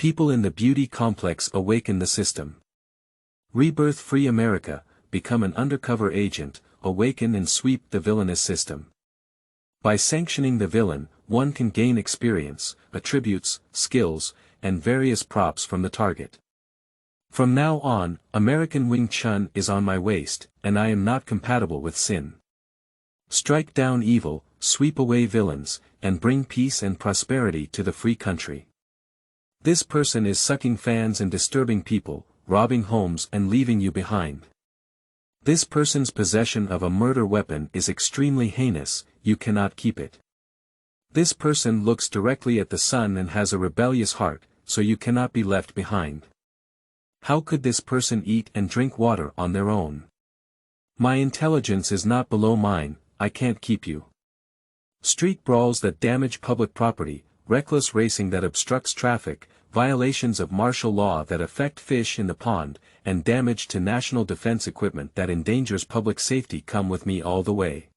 People in the beauty complex awaken the system. Rebirth free America, become an undercover agent, awaken and sweep the villainous system. By sanctioning the villain, one can gain experience, attributes, skills, and various props from the target. From now on, American Wing Chun is on my waist, and I am not compatible with sin. Strike down evil, sweep away villains, and bring peace and prosperity to the free country. This person is sucking fans and disturbing people, robbing homes and leaving you behind. This person's possession of a murder weapon is extremely heinous, you cannot keep it. This person looks directly at the sun and has a rebellious heart, so you cannot be left behind. How could this person eat and drink water on their own? My intelligence is not below mine, I can't keep you. Street brawls that damage public property, reckless racing that obstructs traffic, violations of martial law that affect fish in the pond, and damage to national defense equipment that endangers public safety come with me all the way.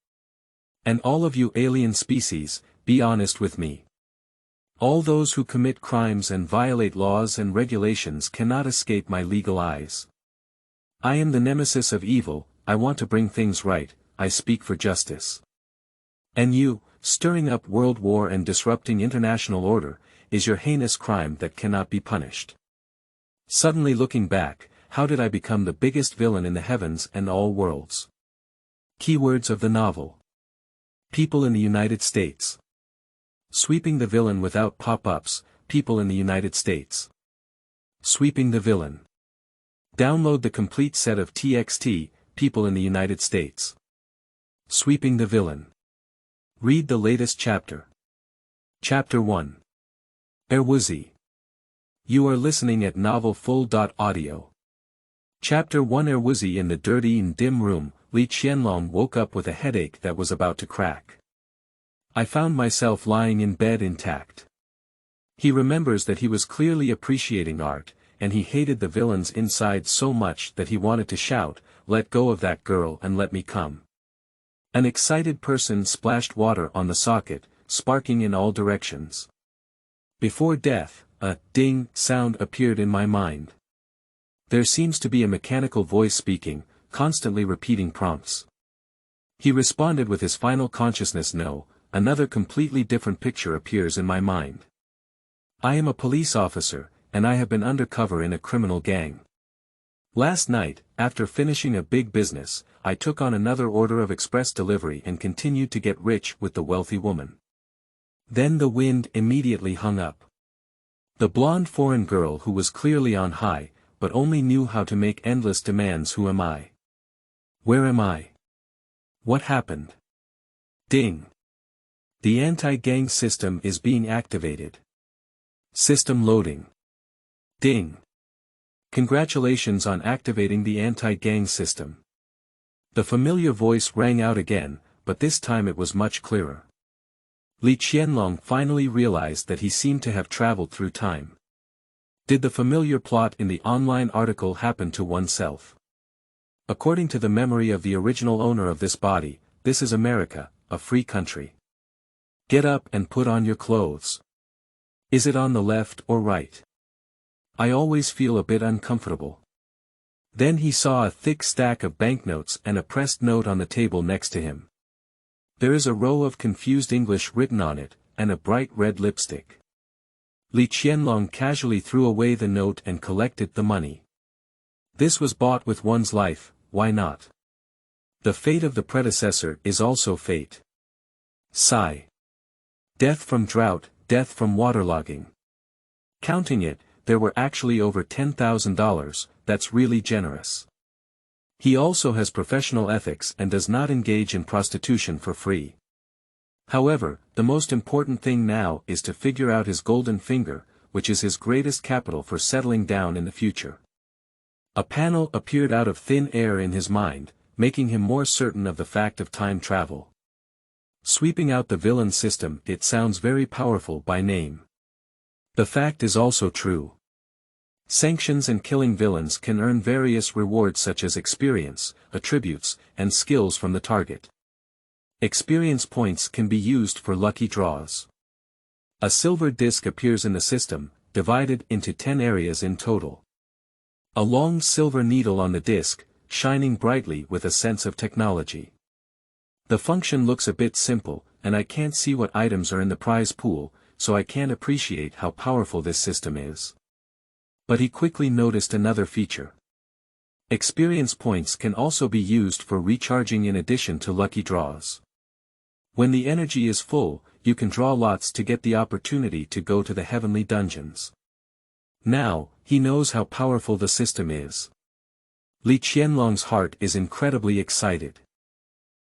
And all of you alien species, be honest with me. All those who commit crimes and violate laws and regulations cannot escape my legal eyes. I am the nemesis of evil, I want to bring things right, I speak for justice. And you, stirring up world war and disrupting international order, is your heinous crime that cannot be punished. Suddenly looking back, how did I become the biggest villain in the heavens and all worlds? Keywords of the novel. People in the United States. Sweeping the villain without pop-ups, people in the United States. Sweeping the villain. Download the complete set of TXT, people in the United States. Sweeping the villain. Read the latest chapter. Chapter 1. Erwuzi. You are listening at novelfull.audio. Chapter 1. Erwuzi. In the dirty and dim room, Li Qianlong woke up with a headache that was about to crack. I found myself lying in bed intact. He remembers that he was clearly appreciating art, and he hated the villains inside so much that he wanted to shout, "Let go of that girl and let me come." An excited person splashed water on the socket, sparking in all directions. Before death, a ding sound appeared in my mind. There seems to be a mechanical voice speaking, constantly repeating prompts. He responded with his final consciousness. No, another completely different picture appears in my mind. I am a police officer, and I have been undercover in a criminal gang. Last night, after finishing a big business, I took on another order of express delivery and continued to get rich with the wealthy woman. Then the wind immediately hung up. The blonde foreign girl who was clearly on high, but only knew how to make endless demands. Who am I? Where am I? What happened? Ding. The anti-gang system is being activated. System loading. Ding. Congratulations on activating the anti-gang system. The familiar voice rang out again, but this time it was much clearer. Li Qianlong finally realized that he seemed to have traveled through time. Did the familiar plot in the online article happen to oneself? According to the memory of the original owner of this body, this is America, a free country. Get up and put on your clothes. Is it on the left or right? I always feel a bit uncomfortable. Then he saw a thick stack of banknotes and a pressed note on the table next to him. There is a row of confused English written on it, and a bright red lipstick. Li Qianlong casually threw away the note and collected the money. This was bought with one's life, why not? The fate of the predecessor is also fate. Sigh. Death from drought, death from waterlogging. Counting it, there were actually over $10,000, that's really generous. He also has professional ethics and does not engage in prostitution for free. However, the most important thing now is to figure out his golden finger, which is his greatest capital for settling down in the future. A panel appeared out of thin air in his mind, making him more certain of the fact of time travel. Sweeping out the villain system. It sounds very powerful by name. The fact is also true. Sanctions and killing villains can earn various rewards such as experience, attributes, and skills from the target. Experience points can be used for lucky draws. A silver disc appears in the system, divided into 10 areas in total. A long silver needle on the disc, shining brightly with a sense of technology. The function looks a bit simple, and I can't see what items are in the prize pool, so I can't appreciate how powerful this system is. But he quickly noticed another feature. Experience points can also be used for recharging in addition to lucky draws. When the energy is full, you can draw lots to get the opportunity to go to the heavenly dungeons. Now, he knows how powerful the system is. Li Qianlong's heart is incredibly excited.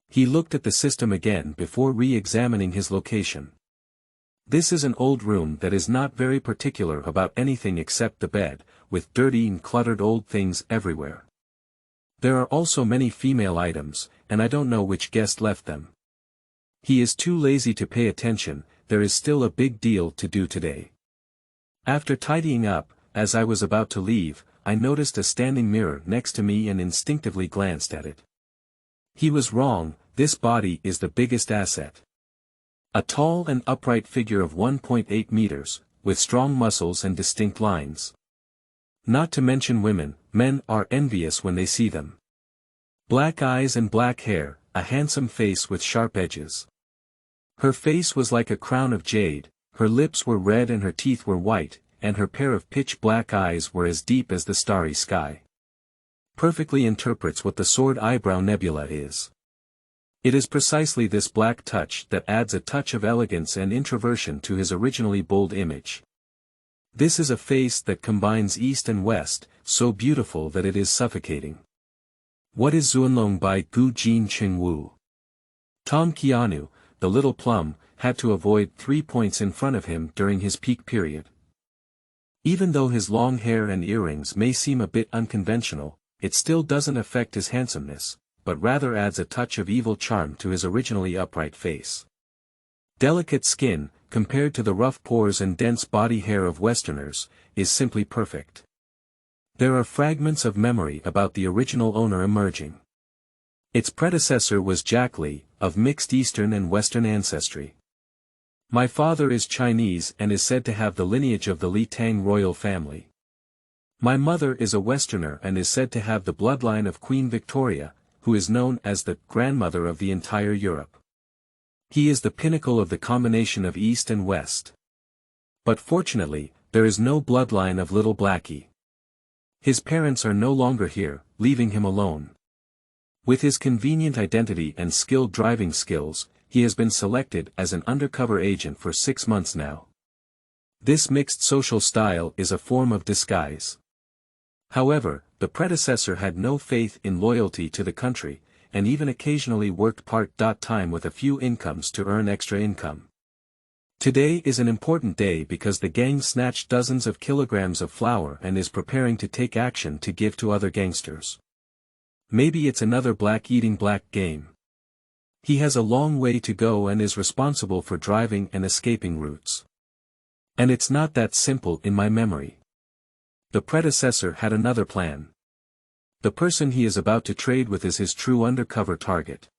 He looked at the system again before re-examining his location. This is an old room that is not very particular about anything except the bed, with dirty and cluttered old things everywhere. There are also many female items, and I don't know which guest left them. He is too lazy to pay attention. There is still a big deal to do today. After tidying up, as I was about to leave, I noticed a standing mirror next to me and instinctively glanced at it. He was wrong, this body is the biggest asset. A tall and upright figure of 1.8 meters, with strong muscles and distinct lines. Not to mention women, men are envious when they see them. Black eyes and black hair, a handsome face with sharp edges. Her face was like a crown of jade, her lips were red and her teeth were white, and her pair of pitch black eyes were as deep as the starry sky. Perfectly interprets what the sword eyebrow nebula is. It is precisely this black touch that adds a touch of elegance and introversion to his originally bold image. This is a face that combines East and West, so beautiful that it is suffocating. What is Xuanlong by Gu Jin Ching Wu? Tom Keanu, the little plum, had to avoid 3 points in front of him during his peak period. Even though his long hair and earrings may seem a bit unconventional, it still doesn't affect his handsomeness, but rather adds a touch of evil charm to his originally upright face. Delicate skin, compared to the rough pores and dense body hair of Westerners, is simply perfect. There are fragments of memory about the original owner emerging. Its predecessor was Jack Li, of mixed Eastern and Western ancestry. My father is Chinese and is said to have the lineage of the Li Tang royal family. My mother is a Westerner and is said to have the bloodline of Queen Victoria, who is known as the grandmother of the entire Europe. He is the pinnacle of the combination of East and West. But fortunately, there is no bloodline of little Blackie. His parents are no longer here, leaving him alone. With his convenient identity and skilled driving skills, he has been selected as an undercover agent for 6 months now. This mixed social style is a form of disguise. However, the predecessor had no faith in loyalty to the country, and even occasionally worked part-time with a few incomes to earn extra income. Today is an important day because the gang snatched dozens of kilograms of flour and is preparing to take action to give to other gangsters. Maybe it's another black eating black game. He has a long way to go and is responsible for driving and escaping routes. And it's not that simple in my memory. The predecessor had another plan. The person he is about to trade with is his true undercover target.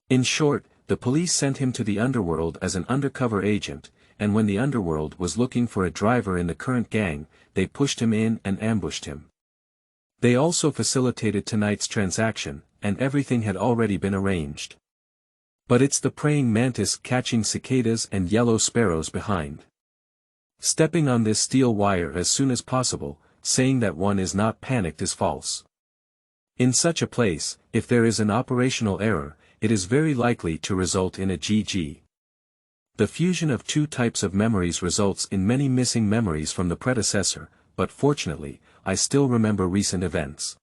In short, the police sent him to the underworld as an undercover agent, and when the underworld was looking for a driver in the current gang, they pushed him in and ambushed him. They also facilitated tonight's transaction, and everything had already been arranged. But it's the praying mantis catching cicadas and yellow sparrows behind. Stepping on this steel wire as soon as possible, saying that one is not panicked is false. In such a place, if there is an operational error, it is very likely to result in a GG. The fusion of two types of memories results in many missing memories from the predecessor, but fortunately, I still remember recent events.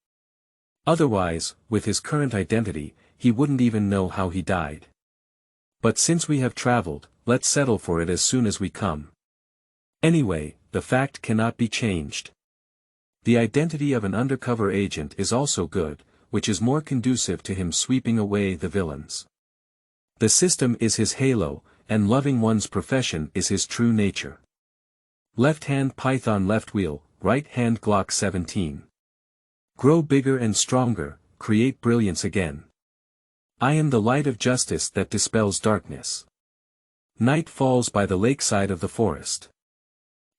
Otherwise, with his current identity, he wouldn't even know how he died. But since we have traveled, let's settle for it as soon as we come. Anyway, the fact cannot be changed. The identity of an undercover agent is also good, which is more conducive to him sweeping away the villains. The system is his halo, and loving one's profession is his true nature. Left hand Python left wheel, right hand Glock 17. Grow bigger and stronger, create brilliance again. I am the light of justice that dispels darkness. Night falls by the lakeside of the forest.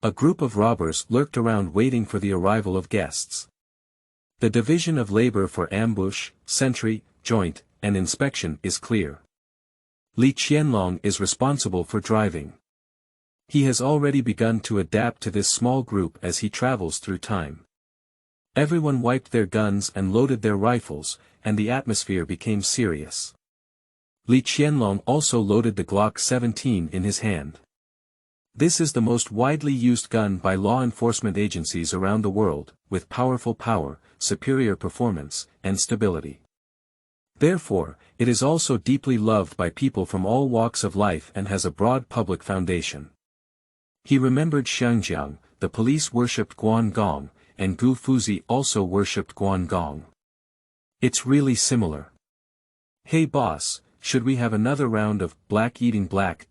A group of robbers lurked around waiting for the arrival of guests. The division of labor for ambush, sentry, joint, and inspection is clear. Li Qianlong is responsible for driving. He has already begun to adapt to this small group as he travels through time. Everyone wiped their guns and loaded their rifles, and the atmosphere became serious. Li Qianlong also loaded the Glock 17 in his hand. This is the most widely used gun by law enforcement agencies around the world, with powerful power, superior performance, and stability. Therefore, it is also deeply loved by people from all walks of life and has a broad public foundation. He remembered Xiangjiang, the police worshipped Guangong, and Gu Fuzi also worshipped Guangong. It's really similar. Hey boss, should we have another round of black eating black?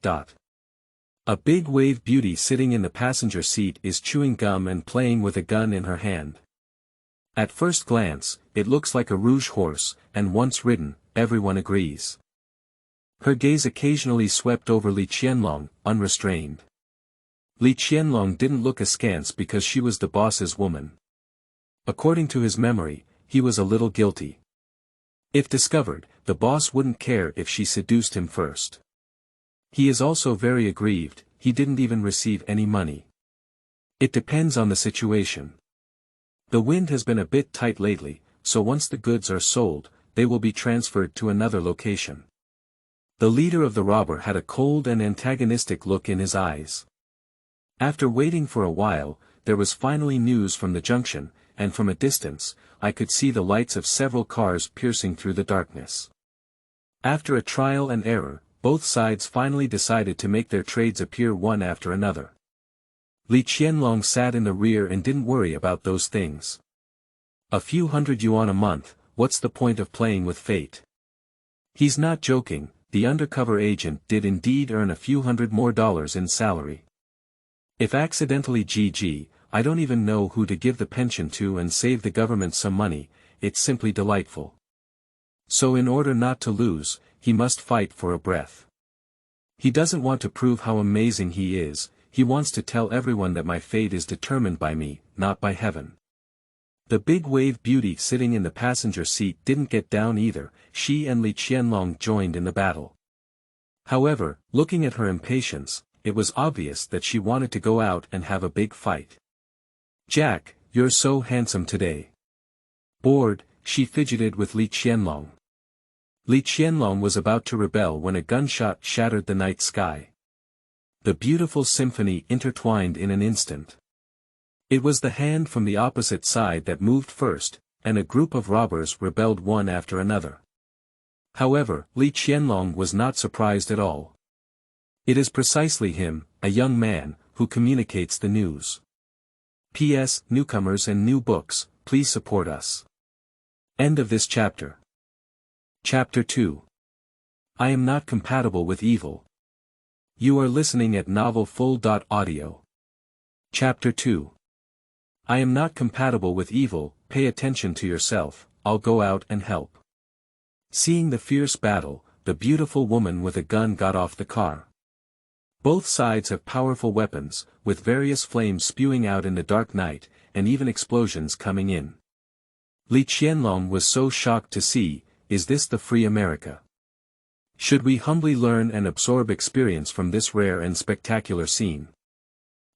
A big wave beauty sitting in the passenger seat is chewing gum and playing with a gun in her hand. At first glance, it looks like a rouge horse, and once ridden, everyone agrees. Her gaze occasionally swept over Li Qianlong, unrestrained. Li Qianlong didn't look askance because she was the boss's woman. According to his memory, he was a little guilty. If discovered, the boss wouldn't care if she seduced him first. He is also very aggrieved, he didn't even receive any money. It depends on the situation. The wind has been a bit tight lately, so once the goods are sold, they will be transferred to another location. The leader of the robber had a cold and antagonistic look in his eyes. After waiting for a while, there was finally news from the junction, and from a distance, I could see the lights of several cars piercing through the darkness. After a trial and error, both sides finally decided to make their trades appear one after another. Li Qianlong sat in the rear and didn't worry about those things. A few hundred yuan a month, what's the point of playing with fate? He's not joking, the undercover agent did indeed earn a few $100 more in salary. If accidentally GG, I don't even know who to give the pension to and save the government some money, it's simply delightful. So in order not to lose, he must fight for a breath. He doesn't want to prove how amazing he is, he wants to tell everyone that my fate is determined by me, not by heaven. The big wave beauty sitting in the passenger seat didn't get down either, she and Li Qianlong joined in the battle. However, looking at her impatience, it was obvious that she wanted to go out and have a big fight. Jack, you're so handsome today. Bored, she fidgeted with Li Qianlong. Li Qianlong was about to rebel when a gunshot shattered the night sky. The beautiful symphony intertwined in an instant. It was the hand from the opposite side that moved first, and a group of robbers rebelled one after another. However, Li Qianlong was not surprised at all. It is precisely him, a young man, who communicates the news. P.S. Newcomers and new books, please support us. End of this chapter. Chapter 2. I am not compatible with evil. You are listening at novelfull.audio. Chapter 2. I am not compatible with evil, pay attention to yourself, I'll go out and help. Seeing the fierce battle, the beautiful woman with a gun got off the car. Both sides have powerful weapons, with various flames spewing out in the dark night, and even explosions coming in. Li Qianlong was so shocked to see, is this the free America? Should we humbly learn and absorb experience from this rare and spectacular scene?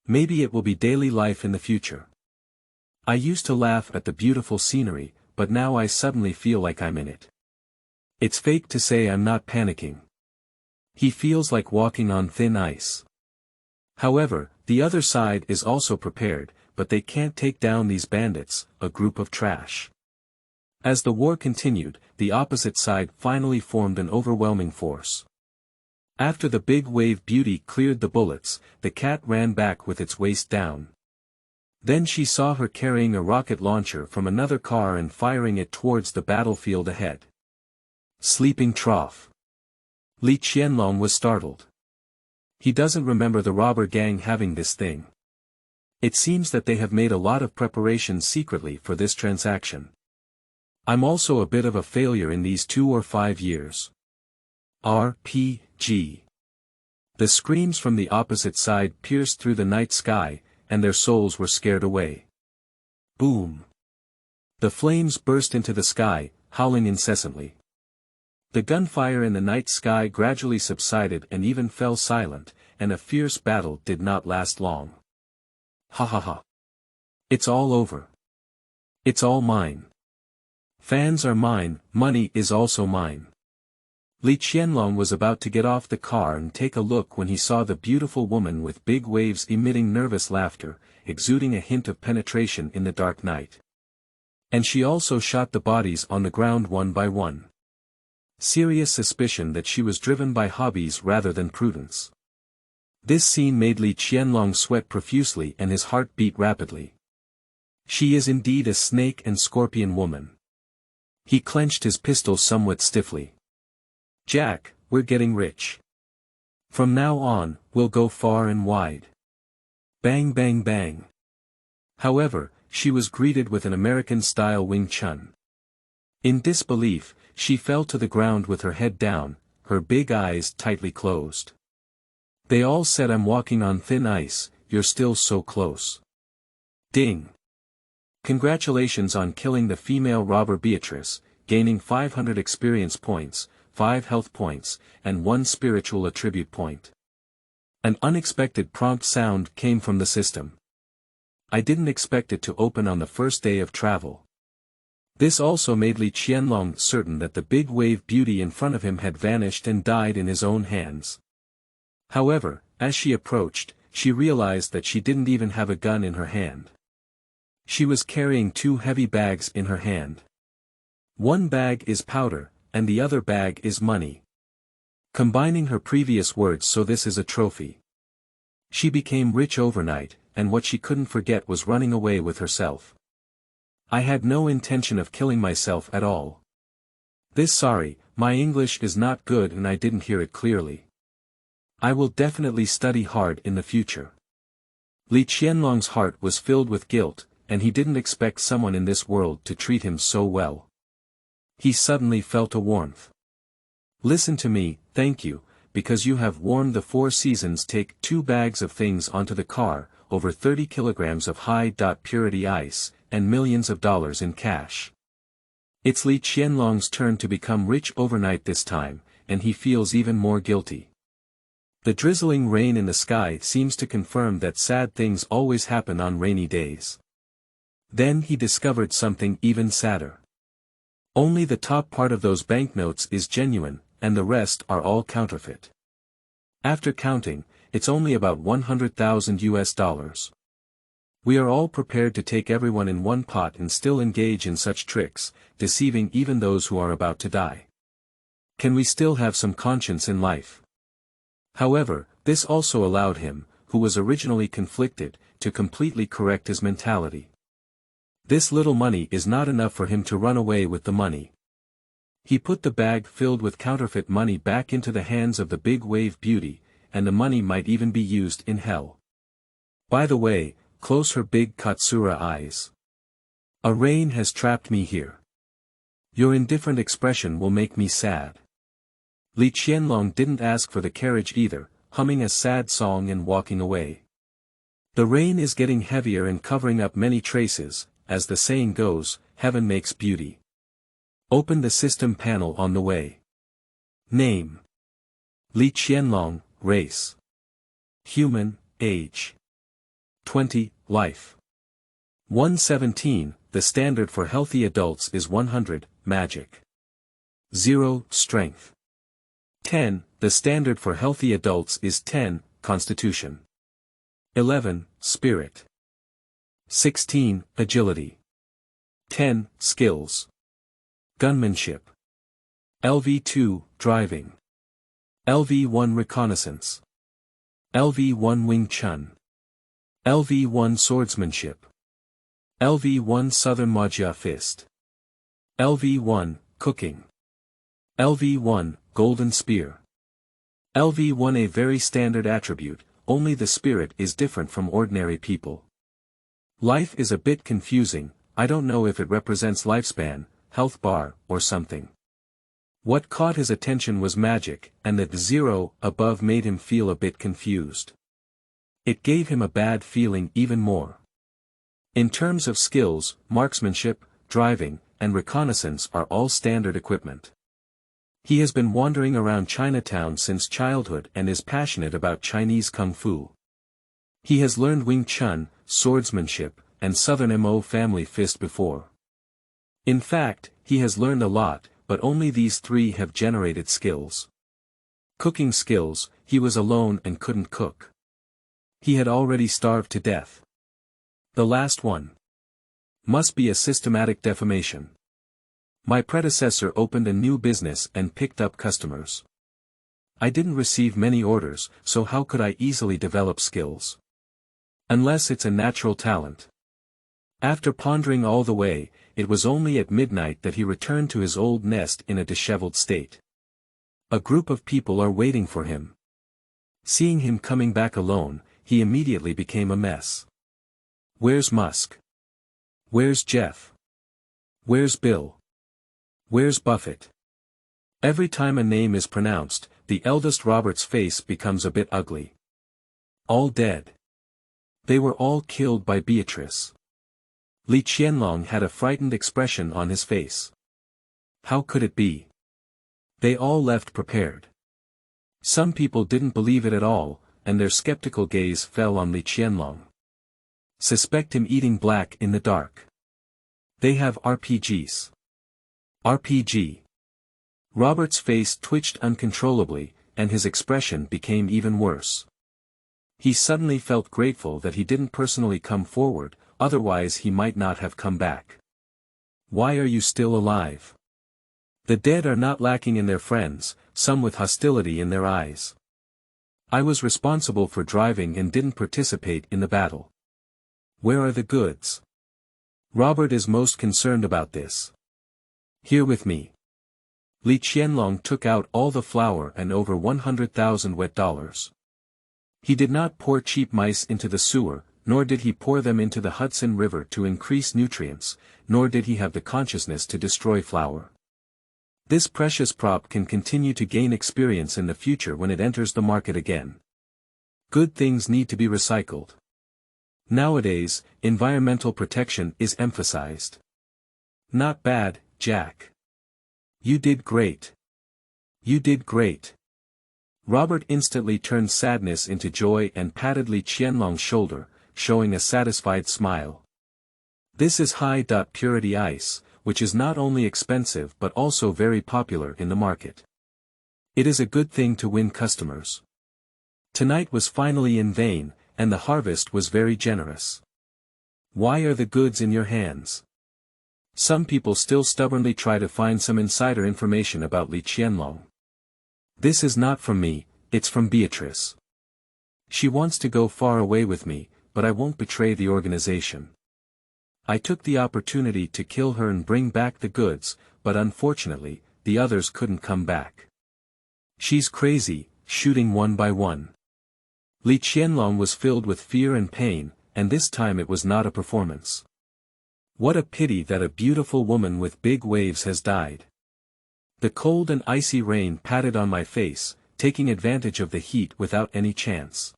Maybe it will be daily life in the future. I used to laugh at the beautiful scenery, but now I suddenly feel like I'm in it. It's fake to say I'm not panicking. He feels like walking on thin ice. However, the other side is also prepared, but they can't take down these bandits, a group of trash. As the war continued, the opposite side finally formed an overwhelming force. After the big wave beauty cleared the bullets, the cat ran back with its waist down. Then she saw her carrying a rocket launcher from another car and firing it towards the battlefield ahead. Sleeping trough. Li Qianlong was startled. He doesn't remember the robber gang having this thing. It seems that they have made a lot of preparations secretly for this transaction. I'm also a bit of a failure in these 2 or 5 years. RPG. The screams from the opposite side pierced through the night sky, and their souls were scared away. Boom! The flames burst into the sky, howling incessantly. The gunfire in the night sky gradually subsided and even fell silent, and a fierce battle did not last long. Ha ha ha. It's all over. It's all mine. Fans are mine, money is also mine. Li Qianlong was about to get off the car and take a look when he saw the beautiful woman with big waves emitting nervous laughter, exuding a hint of penetration in the dark night. And she also shot the bodies on the ground one by one. Serious suspicion that she was driven by hobbies rather than prudence. This scene made Li Qianlong sweat profusely and his heart beat rapidly. She is indeed a snake and scorpion woman. He clenched his pistol somewhat stiffly. Jack, we're getting rich. From now on, we'll go far and wide. Bang bang bang. However, she was greeted with an American-style Wing Chun. In disbelief, she fell to the ground with her head down, her big eyes tightly closed. They all said, I'm walking on thin ice, you're still so close. Ding. Congratulations on killing the female robber Beatrice, gaining 500 experience points, 5 health points, and 1 spiritual attribute point. An unexpected prompt sound came from the system. I didn't expect it to open on the first day of travel. This also made Li Qianlong certain that the big wave beauty in front of him had vanished and died in his own hands. However, as she approached, she realized that she didn't even have a gun in her hand. She was carrying 2 heavy bags in her hand. One bag is powder, and the other bag is money. Combining her previous words, so this is a trophy. She became rich overnight, and what she couldn't forget was running away with herself. I had no intention of killing myself at all. Sorry, my English is not good and I didn't hear it clearly. I will definitely study hard in the future. Li Qianlong's heart was filled with guilt, and he didn't expect someone in this world to treat him so well. He suddenly felt a warmth. Listen to me, thank you, because you have warned the 4 seasons. Take 2 bags of things onto the car, over 30 kilograms of high-purity ice, and millions of dollars in cash. It's Li Qianlong's turn to become rich overnight this time, and he feels even more guilty. The drizzling rain in the sky seems to confirm that sad things always happen on rainy days. Then he discovered something even sadder. Only the top part of those banknotes is genuine, and the rest are all counterfeit. After counting, it's only about 100,000 US dollars. We are all prepared to take everyone in one pot and still engage in such tricks, deceiving even those who are about to die. Can we still have some conscience in life? However, this also allowed him, who was originally conflicted, to completely correct his mentality. This little money is not enough for him to run away with the money. He put the bag filled with counterfeit money back into the hands of the big wave beauty, and the money might even be used in hell. By the way, close her big Katsura eyes. A rain has trapped me here. Your indifferent expression will make me sad. Li Qianlong didn't ask for the carriage either, humming a sad song and walking away. The rain is getting heavier and covering up many traces. As the saying goes, heaven makes beauty. Open the system panel on the way. Name. Li Qianlong, race. Human, age. 20, life. 117, the standard for healthy adults is 100, magic. 0, strength. 10, the standard for healthy adults is 10, constitution. 11, spirit. 16, agility. 10, skills. Gunmanship. LV2, driving. LV1, reconnaissance. LV1, Wing Chun. LV1, swordsmanship. LV1, southern Maggia fist. LV1, cooking. LV1, golden spear. LV1, a very standard attribute, only the spirit is different from ordinary people. Life is a bit confusing, I don't know if it represents lifespan, health bar, or something. What caught his attention was magic, and the 0 above made him feel a bit confused. It gave him a bad feeling even more. In terms of skills, marksmanship, driving, and reconnaissance are all standard equipment. He has been wandering around Chinatown since childhood and is passionate about Chinese kung fu. He has learned Wing Chun, swordsmanship, and Southern Mo family fist before. In fact, he has learned a lot, but only these three have generated skills. Cooking skills, he was alone and couldn't cook. He had already starved to death. The last one must be a systematic defamation. My predecessor opened a new business and picked up customers. I didn't receive many orders, so how could I easily develop skills? Unless it's a natural talent. After pondering all the way, it was only at midnight that he returned to his old nest in a disheveled state. A group of people are waiting for him. Seeing him coming back alone, he immediately became a mess. Where's Musk? Where's Jeff? Where's Bill? Where's Buffett? Every time a name is pronounced, the eldest Robert's face becomes a bit ugly. All dead. They were all killed by Beatrice. Li Qianlong had a frightened expression on his face. How could it be? They all left prepared. Some people didn't believe it at all, and their skeptical gaze fell on Li Qianlong. Suspect him eating black in the dark. They have RPGs. RPG. Robert's face twitched uncontrollably, and his expression became even worse. He suddenly felt grateful that he didn't personally come forward, otherwise he might not have come back. Why are you still alive? The dead are not lacking in their friends, some with hostility in their eyes. I was responsible for driving and didn't participate in the battle. Where are the goods? Robert is most concerned about this. Here with me. Li Qianlong took out all the flour and over 100,000 wet dollars. He did not pour cheap mice into the sewer, nor did he pour them into the Hudson River to increase nutrients, nor did he have the consciousness to destroy flour. This precious prop can continue to gain experience in the future when it enters the market again. Good things need to be recycled. Nowadays, environmental protection is emphasized. Not bad, Jack. You did great. You did great. Robert instantly turned sadness into joy and patted Li Qianlong's shoulder, showing a satisfied smile. This is high-purity ice, which is not only expensive but also very popular in the market. It is a good thing to win customers. Tonight was finally in vain, and the harvest was very generous. Why are the goods in your hands? Some people still stubbornly try to find some insider information about Li Qianlong. This is not from me, it's from Beatrice. She wants to go far away with me, but I won't betray the organization. I took the opportunity to kill her and bring back the goods, but unfortunately, the others couldn't come back. She's crazy, shooting one by one. Li Qianlong was filled with fear and pain, and this time it was not a performance. What a pity that a beautiful woman with big waves has died. The cold and icy rain patted on my face, taking advantage of the heat without any chance.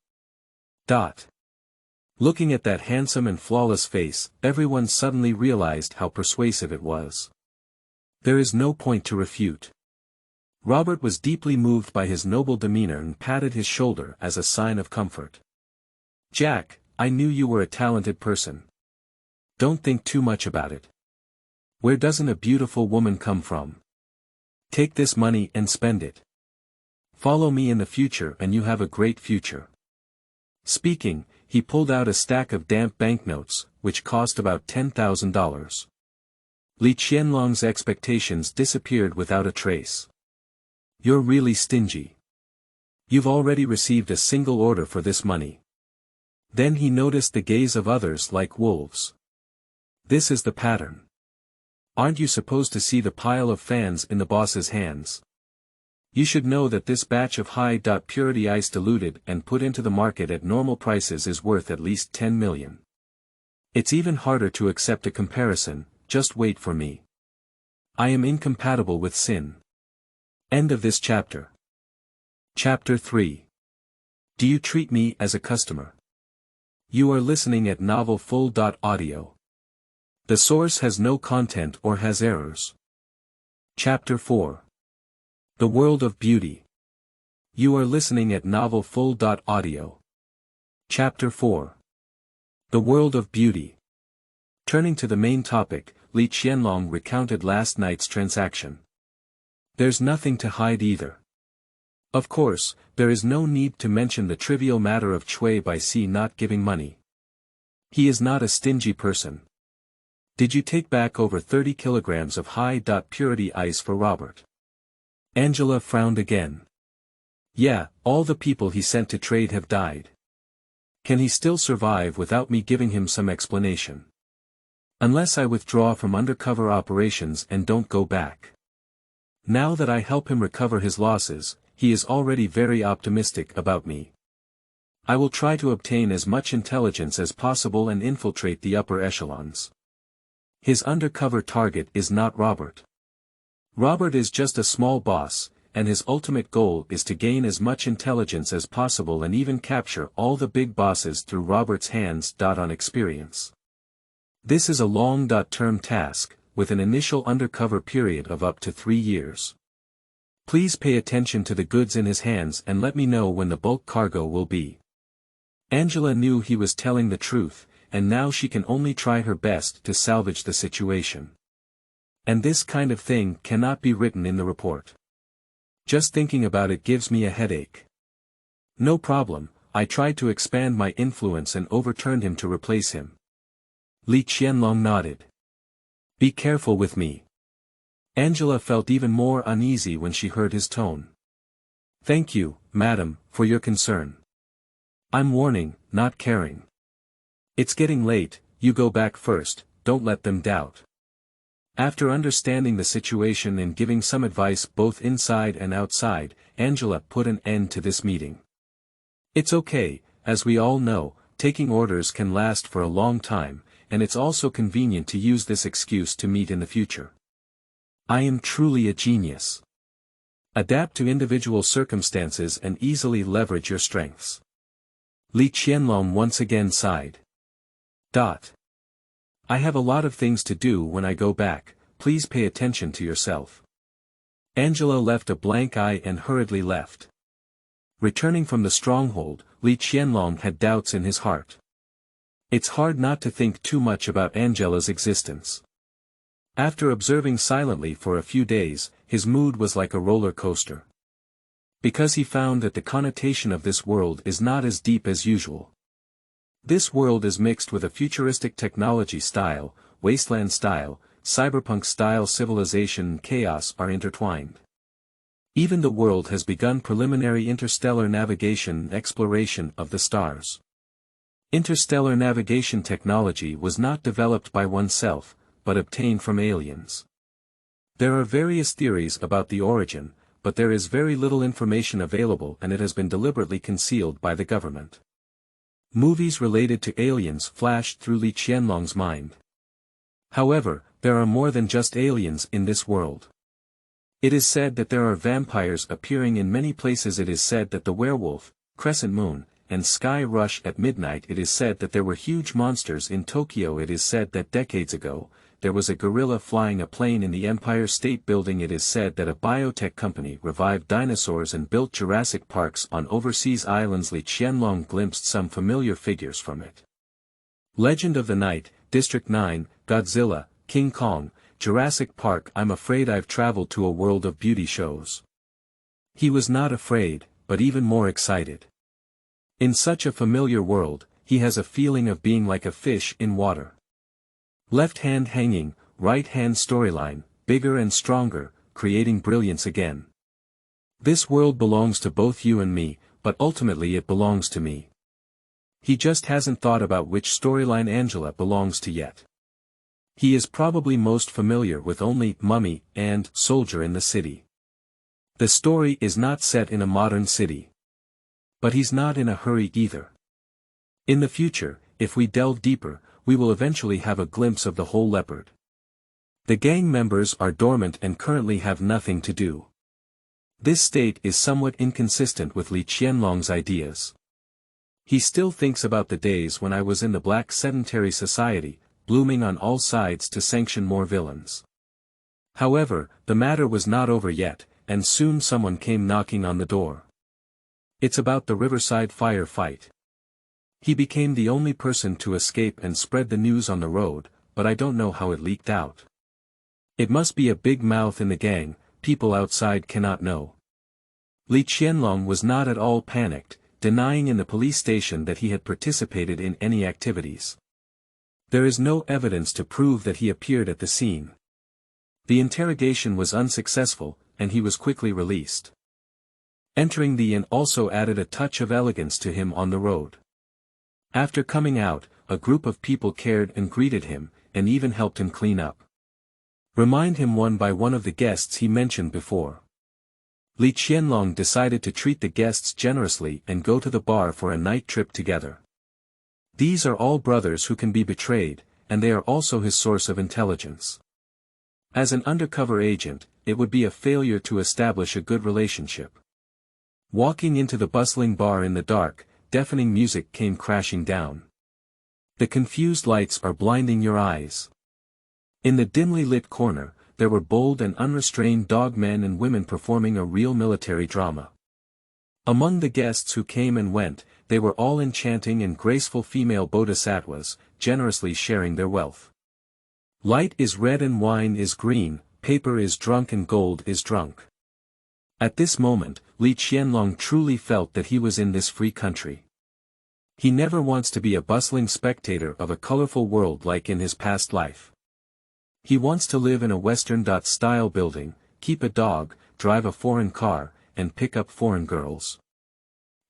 Looking at that handsome and flawless face, everyone suddenly realized how persuasive it was. There is no point to refute. Robert was deeply moved by his noble demeanor and patted his shoulder as a sign of comfort. Jack, I knew you were a talented person. Don't think too much about it. Where doesn't a beautiful woman come from? Take this money and spend it. Follow me in the future and you have a great future. Speaking, he pulled out a stack of damp banknotes, which cost about $10,000. Li Qianlong's expectations disappeared without a trace. You're really stingy. You've already received a single order for this money. Then he noticed the gaze of others like wolves. This is the pattern. Aren't you supposed to see the pile of fans in the boss's hands? You should know that this batch of high-purity ice diluted and put into the market at normal prices is worth at least 10 million. It's even harder to accept a comparison, just wait for me. I am incompatible with sin. End of this chapter. Chapter 3. Do you treat me as a customer? You are listening at novel full.audio. The source has no content or has errors. Chapter 4. The World of Beauty. You are listening at novel full.audio. Chapter 4. The World of Beauty. Turning to the main topic, Li Qianlong recounted last night's transaction. There's nothing to hide either. Of course, there is no need to mention the trivial matter of Cui Bai Si not giving money. He is not a stingy person. Did you take back over 30 kilograms of high-purity ice for Robert? Angela frowned again. Yeah, all the people he sent to trade have died. Can he still survive without me giving him some explanation? Unless I withdraw from undercover operations and don't go back. Now that I help him recover his losses, he is already very optimistic about me. I will try to obtain as much intelligence as possible and infiltrate the upper echelons. His undercover target is not Robert. Robert is just a small boss, and his ultimate goal is to gain as much intelligence as possible and even capture all the big bosses through Robert's hands. On experience. This is a long-term task, with an initial undercover period of up to 3 years. Please pay attention to the goods in his hands and let me know when the bulk cargo will be. Angela knew he was telling the truth, and now she can only try her best to salvage the situation. And this kind of thing cannot be written in the report. Just thinking about it gives me a headache. No problem, I tried to expand my influence and overturned him to replace him. Li Qianlong nodded. Be careful with me. Angela felt even more uneasy when she heard his tone. Thank you, madam, for your concern. I'm warning, not caring. It's getting late, you go back first, don't let them doubt. After understanding the situation and giving some advice both inside and outside, Angela put an end to this meeting. It's okay, as we all know, taking orders can last for a long time, and it's also convenient to use this excuse to meet in the future. I am truly a genius. Adapt to individual circumstances and easily leverage your strengths. Li Qianlong once again sighed. I have a lot of things to do when I go back, please pay attention to yourself. Angela left a blank eye and hurriedly left. Returning from the stronghold, Li Qianlong had doubts in his heart. It's hard not to think too much about Angela's existence. After observing silently for a few days, his mood was like a roller coaster. Because he found that the connotation of this world is not as deep as usual. This world is mixed with a futuristic technology style, wasteland style, cyberpunk style civilization and chaos are intertwined. Even the world has begun preliminary interstellar navigation and exploration of the stars. Interstellar navigation technology was not developed by oneself, but obtained from aliens. There are various theories about the origin, but there is very little information available and it has been deliberately concealed by the government. Movies related to aliens flashed through Li Qianlong's mind. However, there are more than just aliens in this world. It is said that there are vampires appearing in many places. It is said that the werewolf, crescent moon, and sky rush at midnight. It is said that there were huge monsters in Tokyo. It is said that decades ago, there was a gorilla flying a plane in the Empire State Building. It is said that a biotech company revived dinosaurs and built Jurassic Parks on overseas islands. Li Qianlong glimpsed some familiar figures from it. Legend of the Night, District 9, Godzilla, King Kong, Jurassic Park. I'm afraid I've traveled to a world of beauty shows. He was not afraid, but even more excited. In such a familiar world, he has a feeling of being like a fish in water. Left hand hanging, right hand storyline, bigger and stronger, creating brilliance again. This world belongs to both you and me, but ultimately it belongs to me. He just hasn't thought about which storyline Angela belongs to yet. He is probably most familiar with only Mummy and Soldier in the City. The story is not set in a modern city. But he's not in a hurry either. In the future, if we delve deeper, we will eventually have a glimpse of the whole leopard. The gang members are dormant and currently have nothing to do. This state is somewhat inconsistent with Li Qianlong's ideas. He still thinks about the days when I was in the black sedentary society, blooming on all sides to sanction more villains. However, the matter was not over yet, and soon someone came knocking on the door. It's about the Riverside fire fight. He became the only person to escape and spread the news on the road, but I don't know how it leaked out. It must be a big mouth in the gang, people outside cannot know. Li Qianlong was not at all panicked, denying in the police station that he had participated in any activities. There is no evidence to prove that he appeared at the scene. The interrogation was unsuccessful, and he was quickly released. Entering the inn also added a touch of elegance to him on the road. After coming out, a group of people cared and greeted him, and even helped him clean up. Remind him one by one of the guests he mentioned before. Li Qianlong decided to treat the guests generously and go to the bar for a night trip together. These are all brothers who can be betrayed, and they are also his source of intelligence. As an undercover agent, it would be a failure to establish a good relationship. Walking into the bustling bar in the dark, deafening music came crashing down. The confused lights are blinding your eyes. In the dimly lit corner, there were bold and unrestrained dog men and women performing a real military drama. Among the guests who came and went, they were all enchanting and graceful female bodhisattvas, generously sharing their wealth. Light is red and wine is green, paper is drunk and gold is drunk. At this moment, Li Qianlong truly felt that he was in this free country. He never wants to be a bustling spectator of a colorful world like in his past life. He wants to live in a Western-style building, keep a dog, drive a foreign car, and pick up foreign girls.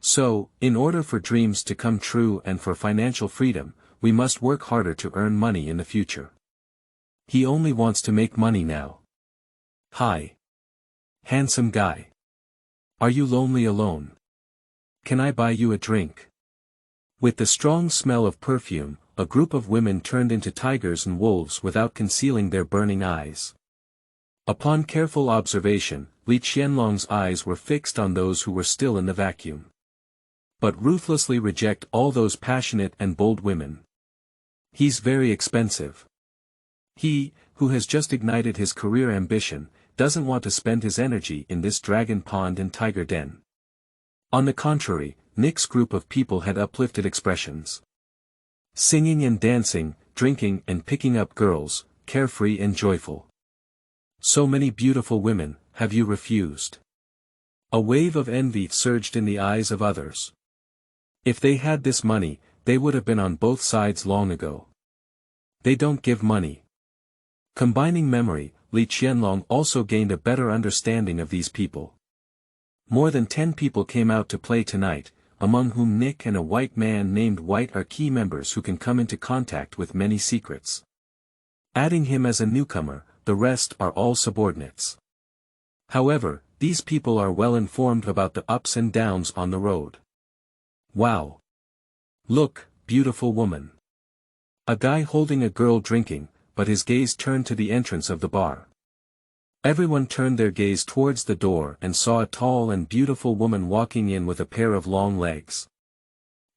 So, in order for dreams to come true and for financial freedom, we must work harder to earn money in the future. He only wants to make money now. Hi. Handsome guy. Are you lonely alone? Can I buy you a drink? With the strong smell of perfume, a group of women turned into tigers and wolves without concealing their burning eyes. Upon careful observation, Li Qianlong's eyes were fixed on those who were still in the vacuum. But ruthlessly reject all those passionate and bold women. He's very expensive. He, who has just ignited his career ambition, doesn't want to spend his energy in this dragon pond and tiger den. On the contrary, Nick's group of people had uplifted expressions. Singing and dancing, drinking and picking up girls, carefree and joyful. So many beautiful women, have you refused? A wave of envy surged in the eyes of others. If they had this money, they would have been on both sides long ago. They don't give money. Combining memory, Li Qianlong also gained a better understanding of these people. More than 10 people came out to play tonight, among whom Nick and a white man named White are key members who can come into contact with many secrets. Adding him as a newcomer, the rest are all subordinates. However, these people are well informed about the ups and downs on the road. Wow! Look, beautiful woman. A guy holding a girl drinking, but his gaze turned to the entrance of the bar. Everyone turned their gaze towards the door and saw a tall and beautiful woman walking in with a pair of long legs.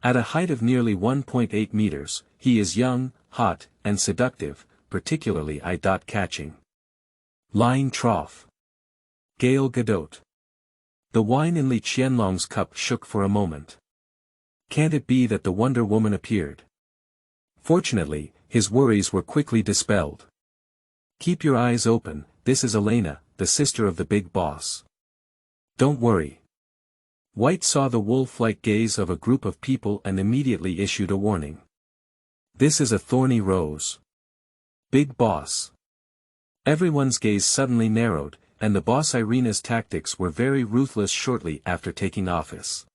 At a height of nearly 1.8 meters, he is young, hot, and seductive, particularly eye-catching. Line trough. Gal Gadot. The wine in Li Qianlong's cup shook for a moment. Can't it be that the Wonder Woman appeared? Fortunately, his worries were quickly dispelled. Keep your eyes open, this is Elena, the sister of the big boss. Don't worry. White saw the wolf-like gaze of a group of people and immediately issued a warning. This is a thorny rose. Big boss. Everyone's gaze suddenly narrowed, and the boss Irina's tactics were very ruthless shortly after taking office.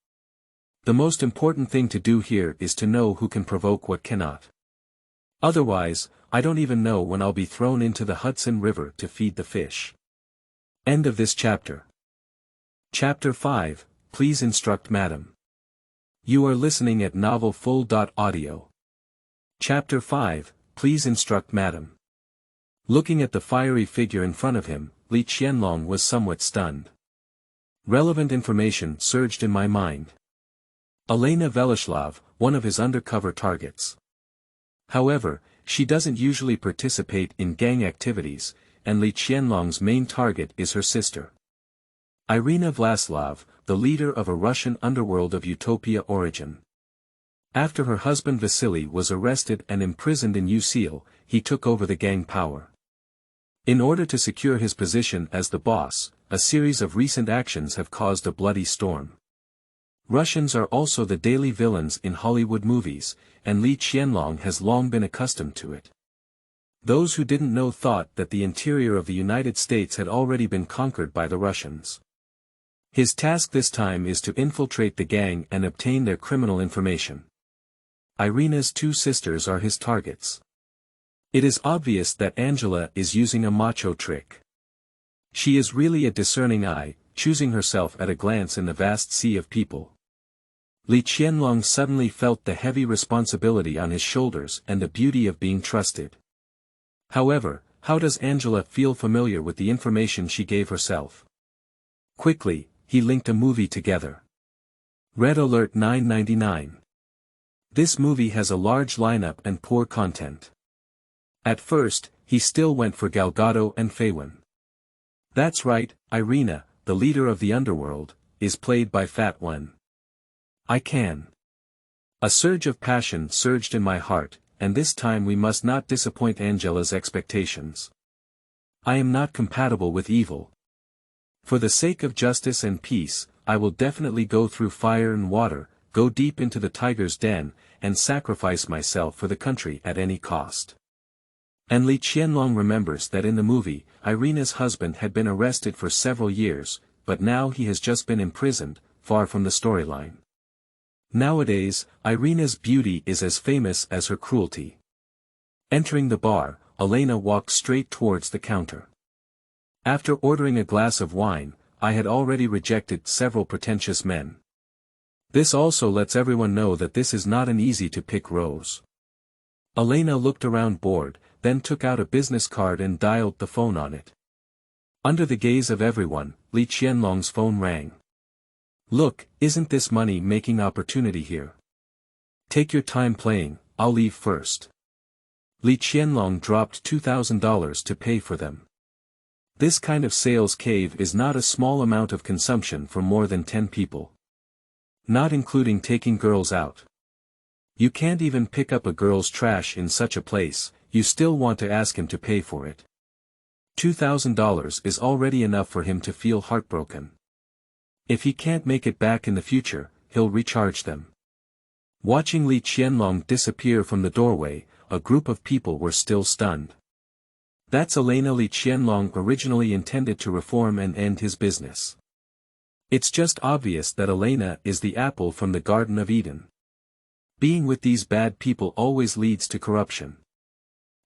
The most important thing to do here is to know who can provoke what cannot. Otherwise, I don't even know when I'll be thrown into the Hudson River to feed the fish. End of this chapter. Chapter 5, Please Instruct Madam. You are listening at novelfull.audio. Chapter 5, Please Instruct Madam. Looking at the fiery figure in front of him, Li Qianlong was somewhat stunned. Relevant information surged in my mind. Elena Velislav, one of his undercover targets. However, she doesn't usually participate in gang activities, and Li Qianlong's main target is her sister. Irina Vlaslav, the leader of a Russian underworld of Utopia origin. After her husband Vasily was arrested and imprisoned in Ucil, he took over the gang power. In order to secure his position as the boss, a series of recent actions have caused a bloody storm. Russians are also the daily villains in Hollywood movies, and Li Qianlong has long been accustomed to it. Those who didn't know thought that the interior of the United States had already been conquered by the Russians. His task this time is to infiltrate the gang and obtain their criminal information. Irina's two sisters are his targets. It is obvious that Angela is using a macho trick. She is really a discerning eye, choosing herself at a glance in the vast sea of people. Li Qianlong suddenly felt the heavy responsibility on his shoulders and the beauty of being trusted. However, how does Angela feel familiar with the information she gave herself? Quickly, he linked a movie together. Red Alert 999. This movie has a large lineup and poor content. At first, he still went for Gal Gadot and Faywin. That's right, Irina, the leader of the underworld, is played by Fat Wen. I can. A surge of passion surged in my heart, and this time we must not disappoint Angela's expectations. I am not compatible with evil. For the sake of justice and peace, I will definitely go through fire and water, go deep into the tiger's den, and sacrifice myself for the country at any cost. And Li Qianlong remembers that in the movie, Irina's husband had been arrested for several years, but now he has just been imprisoned, far from the storyline. Nowadays, Irina's beauty is as famous as her cruelty. Entering the bar, Elena walked straight towards the counter. After ordering a glass of wine, I had already rejected several pretentious men. This also lets everyone know that this is not an easy-to-pick rose. Elena looked around bored, then took out a business card and dialed the phone on it. Under the gaze of everyone, Li Qianlong's phone rang. Look, isn't this money-making opportunity here? Take your time playing, I'll leave first. Li Qianlong dropped $2,000 to pay for them. This kind of sales cave is not a small amount of consumption for more than 10 people. Not including taking girls out. You can't even pick up a girl's trash in such a place, you still want to ask him to pay for it. $2,000 is already enough for him to feel heartbroken. If he can't make it back in the future, he'll recharge them. Watching Li Qianlong disappear from the doorway, a group of people were still stunned. That's Elena. Li Qianlong originally intended to reform and end his business. It's just obvious that Elena is the apple from the Garden of Eden. Being with these bad people always leads to corruption.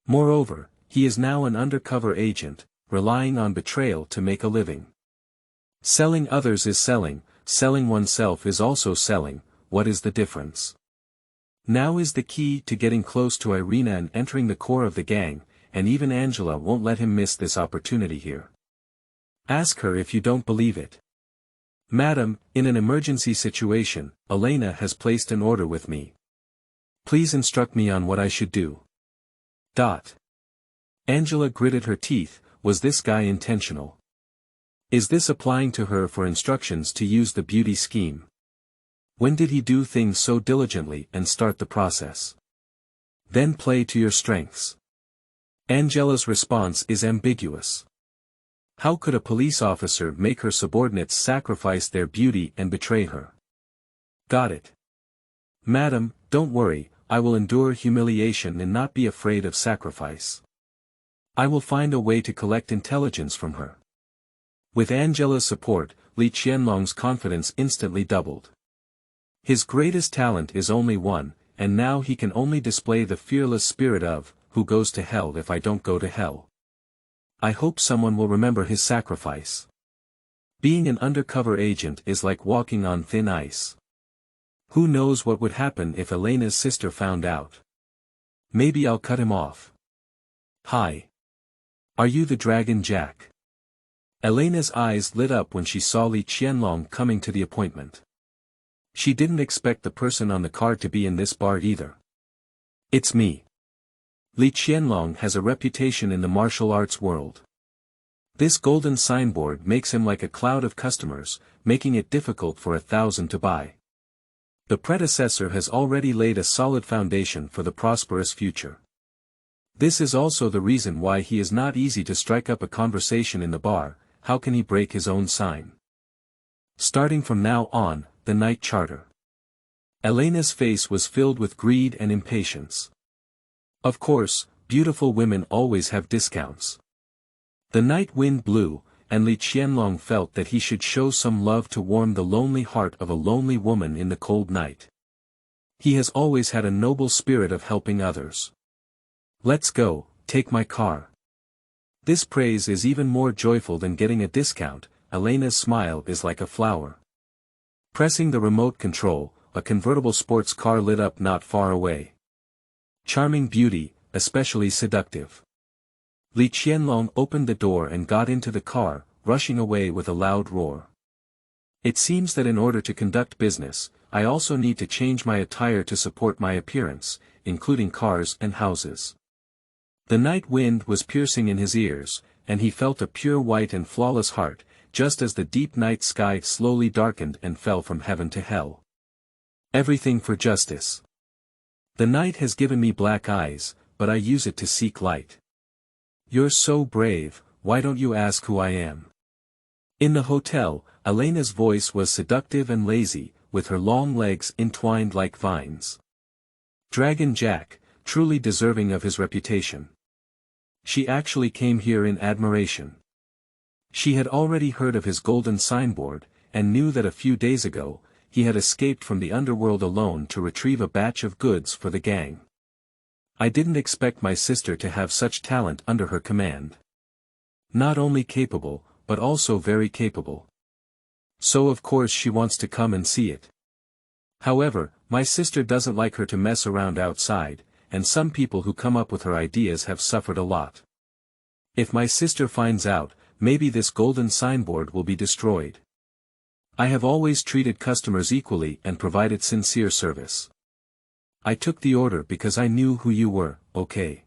Moreover, he is now an undercover agent, relying on betrayal to make a living. Selling others is selling oneself is also selling. What is the difference? Now is the key to getting close to Irina and entering the core of the gang, and even Angela won't let him miss this opportunity here. Ask her if you don't believe it. Madam, in an emergency situation, Elena has placed an order with me. Please instruct me on what I should do. Angela gritted her teeth. Was this guy intentional? Is this applying to her for instructions to use the beauty scheme? When did he do things so diligently and start the process? Then play to your strengths. Angela's response is ambiguous. How could a police officer make her subordinates sacrifice their beauty and betray her? Got it. Madam, don't worry, I will endure humiliation and not be afraid of sacrifice. I will find a way to collect intelligence from her. With Angela's support, Li Qianlong's confidence instantly doubled. His greatest talent is only one, and now he can only display the fearless spirit of, who goes to hell if I don't go to hell. I hope someone will remember his sacrifice. Being an undercover agent is like walking on thin ice. Who knows what would happen if Elena's sister found out? Maybe I'll cut him off. Hi. Are you the Dragon Jack? Elena's eyes lit up when she saw Li Qianlong coming to the appointment. She didn't expect the person on the card to be in this bar either. It's me. Li Qianlong has a reputation in the martial arts world. This golden signboard makes him like a cloud of customers, making it difficult for 1,000 to buy. The predecessor has already laid a solid foundation for the prosperous future. This is also the reason why he is not easy to strike up a conversation in the bar. How can he break his own sign? Starting from now on, the night charter. Elena's face was filled with greed and impatience. Of course, beautiful women always have discounts. The night wind blew, and Li Qianlong felt that he should show some love to warm the lonely heart of a lonely woman in the cold night. He has always had a noble spirit of helping others. Let's go, take my car. This praise is even more joyful than getting a discount. Elena's smile is like a flower. Pressing the remote control, a convertible sports car lit up not far away. Charming beauty, especially seductive. Li Qianlong opened the door and got into the car, rushing away with a loud roar. It seems that in order to conduct business, I also need to change my attire to support my appearance, including cars and houses. The night wind was piercing in his ears, and he felt a pure white and flawless heart, just as the deep night sky slowly darkened and fell from heaven to hell. Everything for justice. The night has given me black eyes, but I use it to seek light. You're so brave, why don't you ask who I am? In the hotel, Elena's voice was seductive and lazy, with her long legs entwined like vines. Dragon Jack, truly deserving of his reputation. She actually came here in admiration. She had already heard of his golden signboard, and knew that a few days ago, he had escaped from the underworld alone to retrieve a batch of goods for the gang. I didn't expect my sister to have such talent under her command. Not only capable, but also very capable. So of course she wants to come and see it. However, my sister doesn't like her to mess around outside, and some people who come up with her ideas have suffered a lot. If my sister finds out, maybe this golden signboard will be destroyed. I have always treated customers equally and provided sincere service. I took the order because I knew who you were, okay?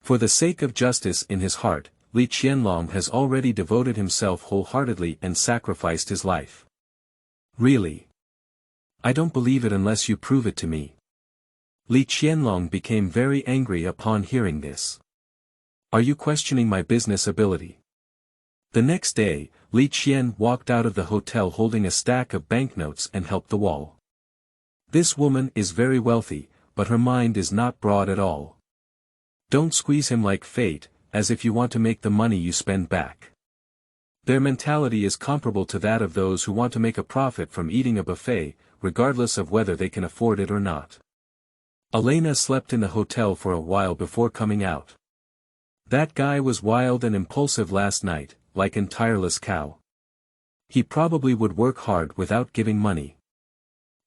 For the sake of justice in his heart, Li Qianlong has already devoted himself wholeheartedly and sacrificed his life. Really? I don't believe it unless you prove it to me. Li Qianlong became very angry upon hearing this. Are you questioning my business ability? The next day, Li Qian walked out of the hotel holding a stack of banknotes and helped the wall. This woman is very wealthy, but her mind is not broad at all. Don't squeeze him like fate, as if you want to make the money you spend back. Their mentality is comparable to that of those who want to make a profit from eating a buffet, regardless of whether they can afford it or not. Elena slept in the hotel for a while before coming out. That guy was wild and impulsive last night, like an tireless cow. He probably would work hard without giving money.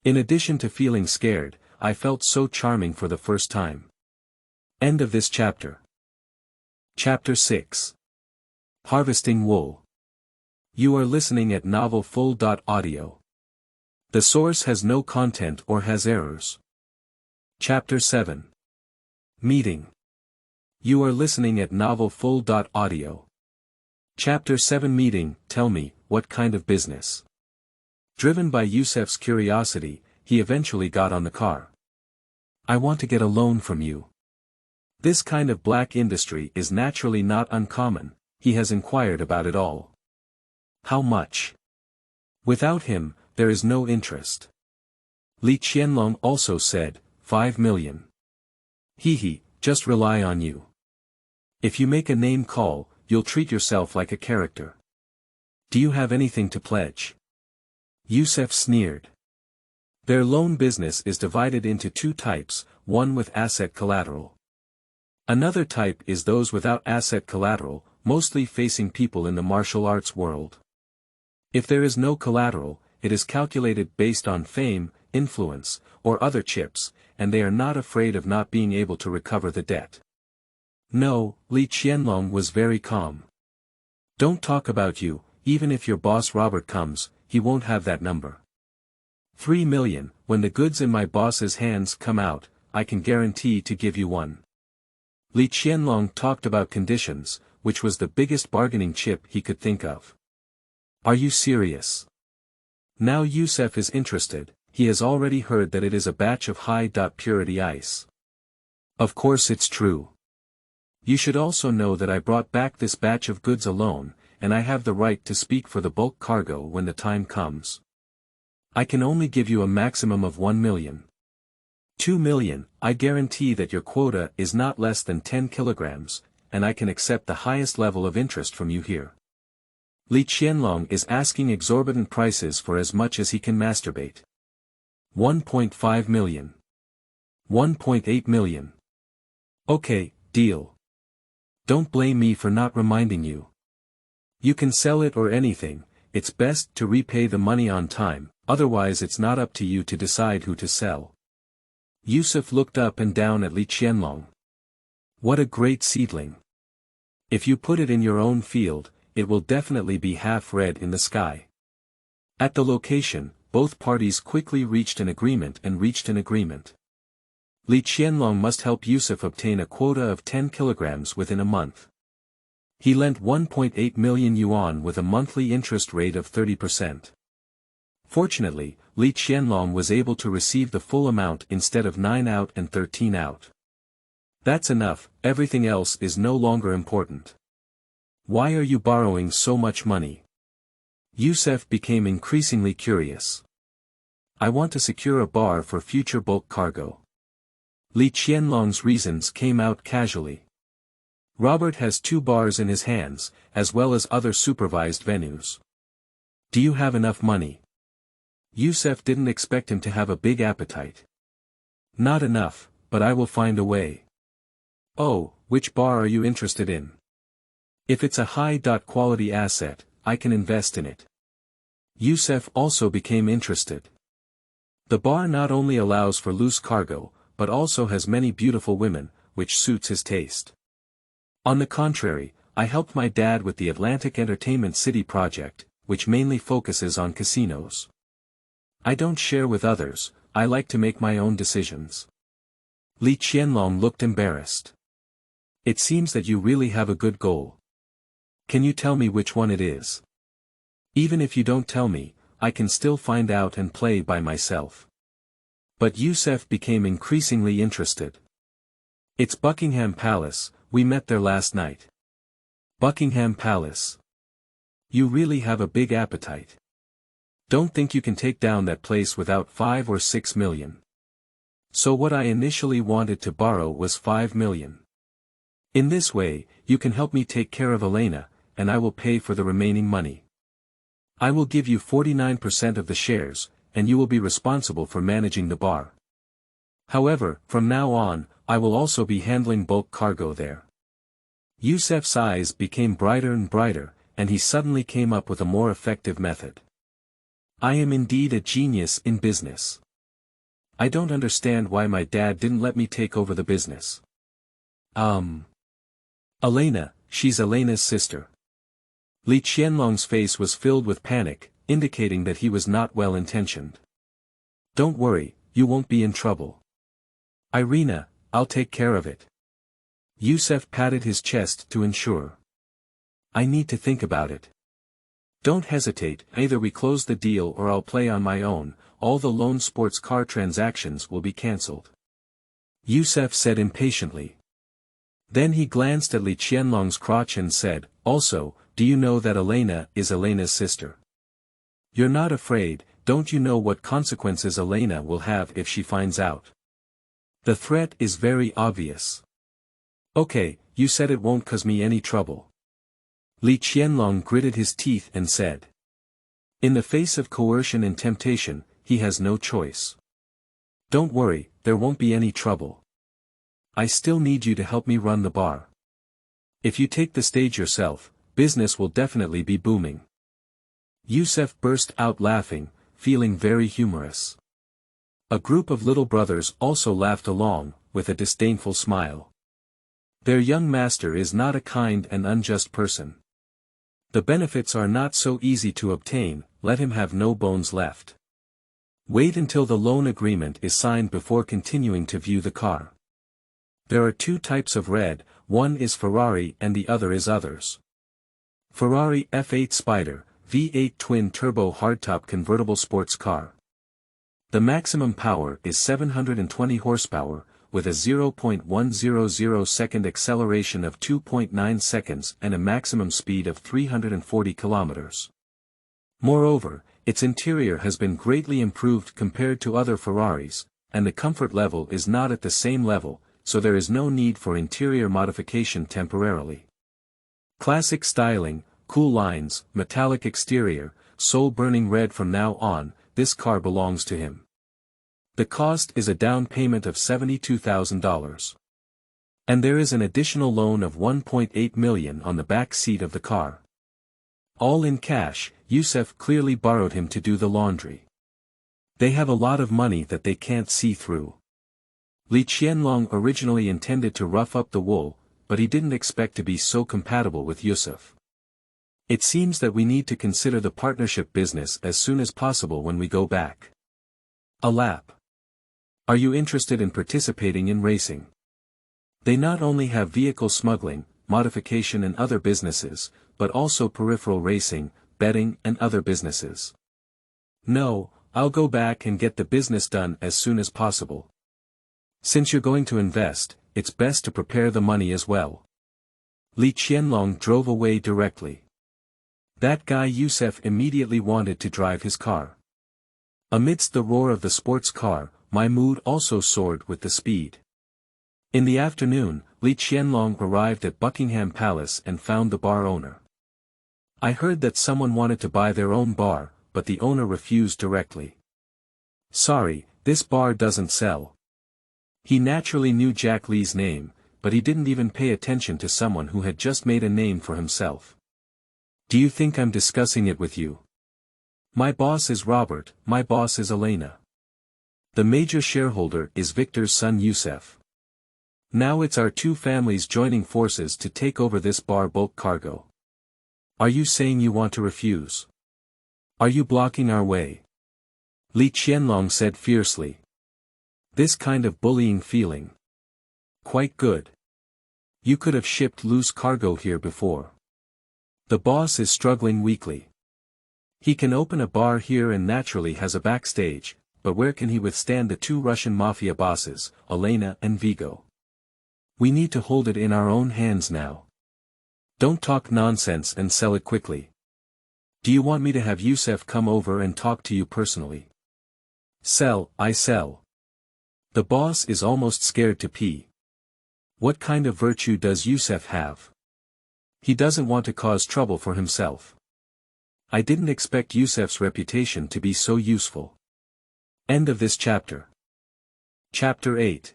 In addition to feeling scared, I felt so charming for the first time. End of this chapter. Chapter 6. Harvesting Wool. You are listening at novelfull.audio. The source has no content or has errors. Chapter 7. Meeting. You are listening at novelfull.audio. Chapter 7 Meeting. Tell me, what kind of business? Driven by Yusef's curiosity, he eventually got on the car. I want to get a loan from you. This kind of black industry is naturally not uncommon, he has inquired about it all. How much? Without him, there is no interest. Li Qianlong also said, 5 million. He, just rely on you. If you make a name call, you'll treat yourself like a character. Do you have anything to pledge? Yusef sneered. Their loan business is divided into two types, one with asset collateral. Another type is those without asset collateral, mostly facing people in the martial arts world. If there is no collateral, it is calculated based on fame, influence, or other chips, and they are not afraid of not being able to recover the debt. No, Li Qianlong was very calm. Don't talk about you, even if your boss Robert comes, he won't have that number. 3 million, when the goods in my boss's hands come out, I can guarantee to give you 1. Li Qianlong talked about conditions, which was the biggest bargaining chip he could think of. Are you serious? Now Yusef is interested, he has already heard that it is a batch of high-purity ice. Of course it's true. You should also know that I brought back this batch of goods alone, and I have the right to speak for the bulk cargo when the time comes. I can only give you a maximum of 1 million. 2 million, I guarantee that your quota is not less than 10 kilograms, and I can accept the highest level of interest from you here. Li Qianlong is asking exorbitant prices for as much as he can masturbate. 1.5 million. 1.8 million. Okay, deal. Don't blame me for not reminding you. You can sell it or anything, it's best to repay the money on time, otherwise it's not up to you to decide who to sell. Yusuf looked up and down at Li Qianlong. What a great seedling. If you put it in your own field, it will definitely be half red in the sky. At the location, both parties quickly reached an agreement. Li Qianlong must help Yusuf obtain a quota of 10 kilograms within a month. He lent 1.8 million yuan with a monthly interest rate of 30%. Fortunately, Li Qianlong was able to receive the full amount instead of 9 out and 13 out. That's enough, everything else is no longer important. Why are you borrowing so much money? Yusef became increasingly curious. I want to secure a bar for future bulk cargo. Li Qianlong's reasons came out casually. Robert has 2 bars in his hands, as well as other supervised venues. Do you have enough money? Yusef didn't expect him to have a big appetite. Not enough, but I will find a way. Oh, which bar are you interested in? If it's a high-quality asset, I can invest in it. Yusef also became interested. The bar not only allows for loose cargo, but also has many beautiful women, which suits his taste. On the contrary, I helped my dad with the Atlantic Entertainment City project, which mainly focuses on casinos. I don't share with others, I like to make my own decisions. Li Qianlong looked embarrassed. It seems that you really have a good goal. Can you tell me which one it is? Even if you don't tell me, I can still find out and play by myself. But Yusef became increasingly interested. It's Buckingham Palace, we met there last night. Buckingham Palace. You really have a big appetite. Don't think you can take down that place without 5 or 6 million. So what I initially wanted to borrow was 5 million. In this way, you can help me take care of Elena, and I will pay for the remaining money. I will give you 49% of the shares, and you will be responsible for managing the bar. However, from now on, I will also be handling bulk cargo there. Yusef's eyes became brighter and brighter, and he suddenly came up with a more effective method. I am indeed a genius in business. I don't understand why my dad didn't let me take over the business. Elena, she's Elena's sister. Li Qianlong's face was filled with panic, indicating that he was not well-intentioned. Don't worry, you won't be in trouble. Irina, I'll take care of it. Yusef patted his chest to ensure. I need to think about it. Don't hesitate, either we close the deal or I'll play on my own, all the loan sports car transactions will be cancelled. Yusef said impatiently. Then he glanced at Li Qianlong's crotch and said, also, do you know that Elena is Elena's sister? You're not afraid, don't you know what consequences Elena will have if she finds out? The threat is very obvious. Okay, you said it won't cause me any trouble. Li Qianlong gritted his teeth and said. In the face of coercion and temptation, he has no choice. Don't worry, there won't be any trouble. I still need you to help me run the bar. If you take the stage yourself, business will definitely be booming. Yusef burst out laughing, feeling very humorous. A group of little brothers also laughed along, with a disdainful smile. Their young master is not a kind and unjust person. The benefits are not so easy to obtain, let him have no bones left. Wait until the loan agreement is signed before continuing to view the car. There are two types of red, one is Ferrari and the other is others. Ferrari F8 Spider, V8 twin-turbo hardtop convertible sports car. The maximum power is 720 horsepower, with a 0.100 second acceleration of 2.9 seconds and a maximum speed of 340 kilometers. Moreover, its interior has been greatly improved compared to other Ferraris, and the comfort level is not at the same level, so there is no need for interior modification temporarily. Classic styling, cool lines, metallic exterior, soul-burning red from now on, this car belongs to him. The cost is a down payment of $72,000. And there is an additional loan of $1.8 million on the back seat of the car. All in cash, Yusef clearly borrowed him to do the laundry. They have a lot of money that they can't see through. Li Qianlong originally intended to rough up the wool, but he didn't expect to be so compatible with Yusef. It seems that we need to consider the partnership business as soon as possible when we go back. A lap. Are you interested in participating in racing? They not only have vehicle smuggling, modification and other businesses, but also peripheral racing, betting and other businesses. No, I'll go back and get the business done as soon as possible. Since you're going to invest, it's best to prepare the money as well. Li Qianlong drove away directly. That guy Yusef immediately wanted to drive his car. Amidst the roar of the sports car, my mood also soared with the speed. In the afternoon, Li Qianlong arrived at Buckingham Palace and found the bar owner. I heard that someone wanted to buy their own bar, but the owner refused directly. Sorry, this bar doesn't sell. He naturally knew Jack Lee's name, but he didn't even pay attention to someone who had just made a name for himself. Do you think I'm discussing it with you? My boss is Robert, my boss is Elena. The major shareholder is Victor's son Yusef. Now it's our two families joining forces to take over this bar bulk cargo. Are you saying you want to refuse? Are you blocking our way? Li Qianlong said fiercely. This kind of bullying feeling. Quite good. You could have shipped loose cargo here before. The boss is struggling weakly. He can open a bar here and naturally has a backstage, but where can he withstand the two Russian mafia bosses, Elena and Vigo? We need to hold it in our own hands now. Don't talk nonsense and sell it quickly. Do you want me to have Yusef come over and talk to you personally? Sell, I sell. The boss is almost scared to pee. What kind of virtue does Yusef have? He doesn't want to cause trouble for himself. I didn't expect Yusef's reputation to be so useful. End of this chapter. Chapter 8.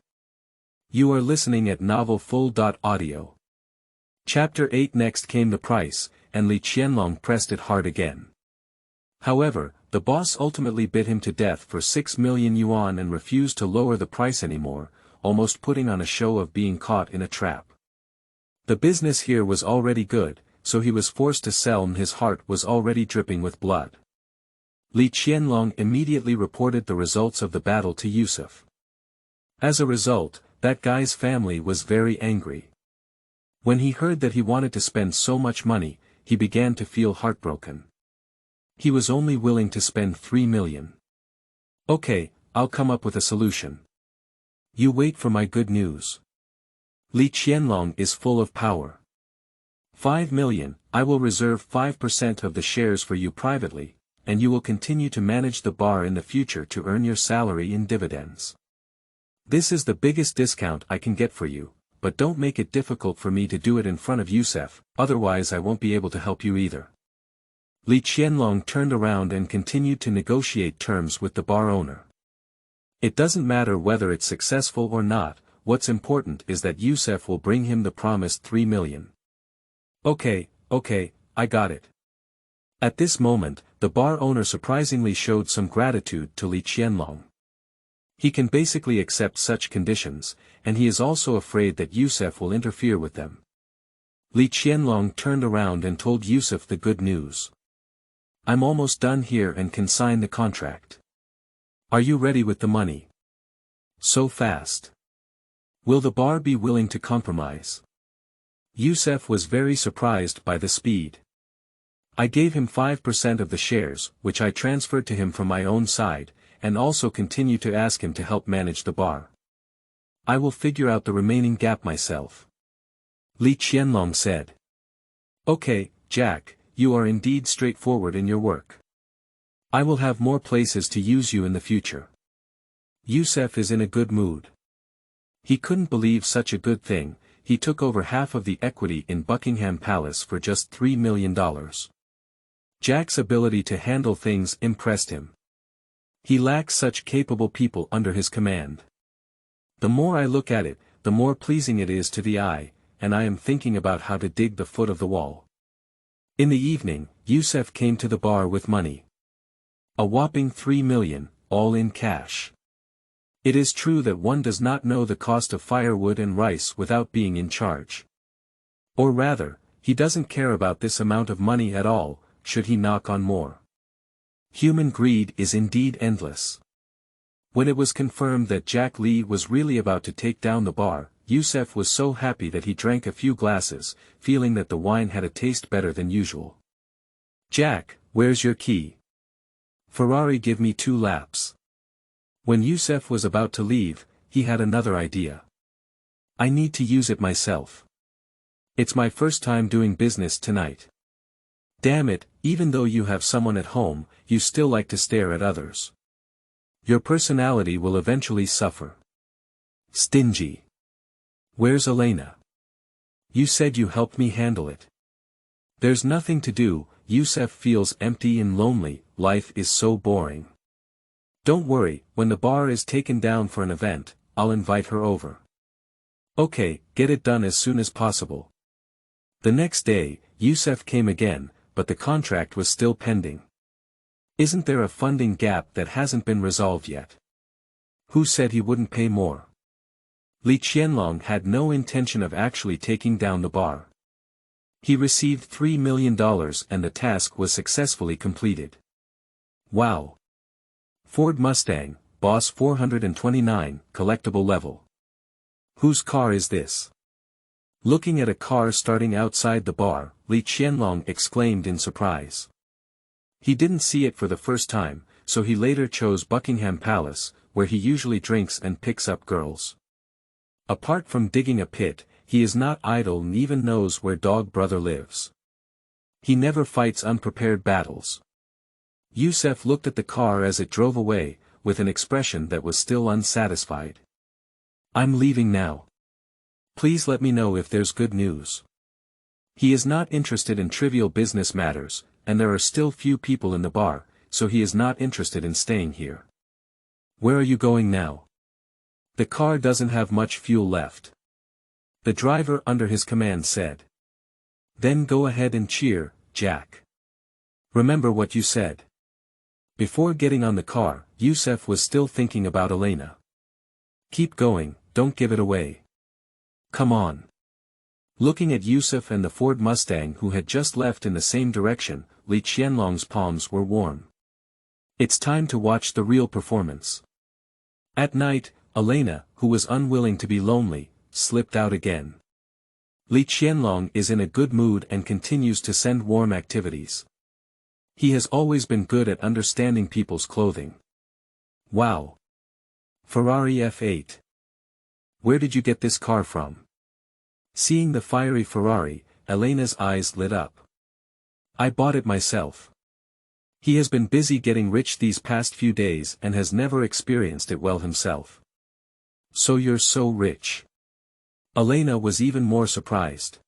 You are listening at novelfull.audio. Chapter 8. Next came the price, and Li Qianlong pressed it hard again. However, the boss ultimately bid him to death for 6 million yuan and refused to lower the price anymore, almost putting on a show of being caught in a trap. The business here was already good, so he was forced to sell and his heart was already dripping with blood. Li Qianlong immediately reported the results of the battle to Yusef. As a result, that guy's family was very angry. When he heard that he wanted to spend so much money, he began to feel heartbroken. He was only willing to spend 3 million. Okay, I'll come up with a solution. You wait for my good news. Li Qianlong is full of power. 5 million, I will reserve 5% of the shares for you privately, and you will continue to manage the bar in the future to earn your salary in dividends. This is the biggest discount I can get for you, but don't make it difficult for me to do it in front of Yusef, otherwise I won't be able to help you either. Li Qianlong turned around and continued to negotiate terms with the bar owner. It doesn't matter whether it's successful or not, what's important is that Yusef will bring him the promised 3 million. Okay, I got it. At this moment, the bar owner surprisingly showed some gratitude to Li Qianlong. He can basically accept such conditions, and he is also afraid that Yusef will interfere with them. Li Qianlong turned around and told Yusef the good news. I'm almost done here and can sign the contract. Are you ready with the money? So fast. Will the bar be willing to compromise? Yusef was very surprised by the speed. I gave him 5% of the shares, which I transferred to him from my own side, and also continue to ask him to help manage the bar. I will figure out the remaining gap myself. Li Qianlong said. Okay, Jack, you are indeed straightforward in your work. I will have more places to use you in the future. Yusef is in a good mood. He couldn't believe such a good thing. He took over half of the equity in Buckingham Palace for just $3 million. Jack's ability to handle things impressed him. He lacks such capable people under his command. The more I look at it, the more pleasing it is to the eye, and I am thinking about how to dig the foot of the wall. In the evening, Yusef came to the bar with money. A whopping $3 million, all in cash. It is true that one does not know the cost of firewood and rice without being in charge. Or rather, he doesn't care about this amount of money at all, should he knock on more. Human greed is indeed endless. When it was confirmed that Jack Lee was really about to take down the bar, Yusef was so happy that he drank a few glasses, feeling that the wine had a taste better than usual. Jack, where's your key? Ferrari, give me 2 laps. When Yusef was about to leave, he had another idea. I need to use it myself. It's my first time doing business tonight. Damn it, even though you have someone at home, you still like to stare at others. Your personality will eventually suffer. Stingy. Where's Elena? You said you helped me handle it. There's nothing to do, Yusef feels empty and lonely, life is so boring. Don't worry, when the bar is taken down for an event, I'll invite her over. Okay, get it done as soon as possible. The next day, Yusef came again, but the contract was still pending. Isn't there a funding gap that hasn't been resolved yet? Who said he wouldn't pay more? Li Qianlong had no intention of actually taking down the bar. He received $3 million and the task was successfully completed. Wow! Ford Mustang, Boss 429, collectible level. Whose car is this? Looking at a car starting outside the bar, Li Qianlong exclaimed in surprise. He didn't see it for the first time, so he later chose Buckingham Palace, where he usually drinks and picks up girls. Apart from digging a pit, he is not idle and even knows where Dog Brother lives. He never fights unprepared battles. Yusef looked at the car as it drove away, with an expression that was still unsatisfied. I'm leaving now. Please let me know if there's good news. He is not interested in trivial business matters, and there are still few people in the bar, so he is not interested in staying here. Where are you going now? The car doesn't have much fuel left. The driver under his command said. Then go ahead and cheer, Jack. Remember what you said. Before getting on the car, Yusef was still thinking about Elena. Keep going, don't give it away. Come on. Looking at Yusef and the Ford Mustang who had just left in the same direction, Li Qianlong's palms were warm. It's time to watch the real performance. At night, Elena, who was unwilling to be lonely, slipped out again. Li Qianlong is in a good mood and continues to send warm activities. He has always been good at understanding people's clothing. Wow! Ferrari F8. Where did you get this car from? Seeing the fiery Ferrari, Elena's eyes lit up. I bought it myself. He has been busy getting rich these past few days and has never experienced it well himself. So you're so rich. Elena was even more surprised.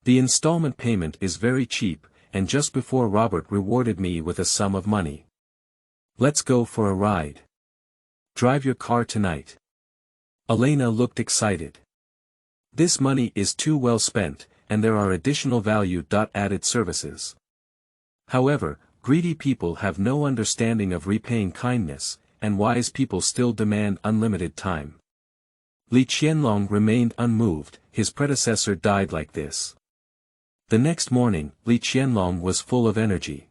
The installment payment is very cheap, and just before Robert rewarded me with a sum of money. Let's go for a ride. Drive your car tonight. Elena looked excited. This money is too well spent, and there are additional value-added services. However, greedy people have no understanding of repaying kindness, and wise people still demand unlimited time. Li Qianlong remained unmoved, his predecessor died like this. The next morning, Li Qianlong was full of energy.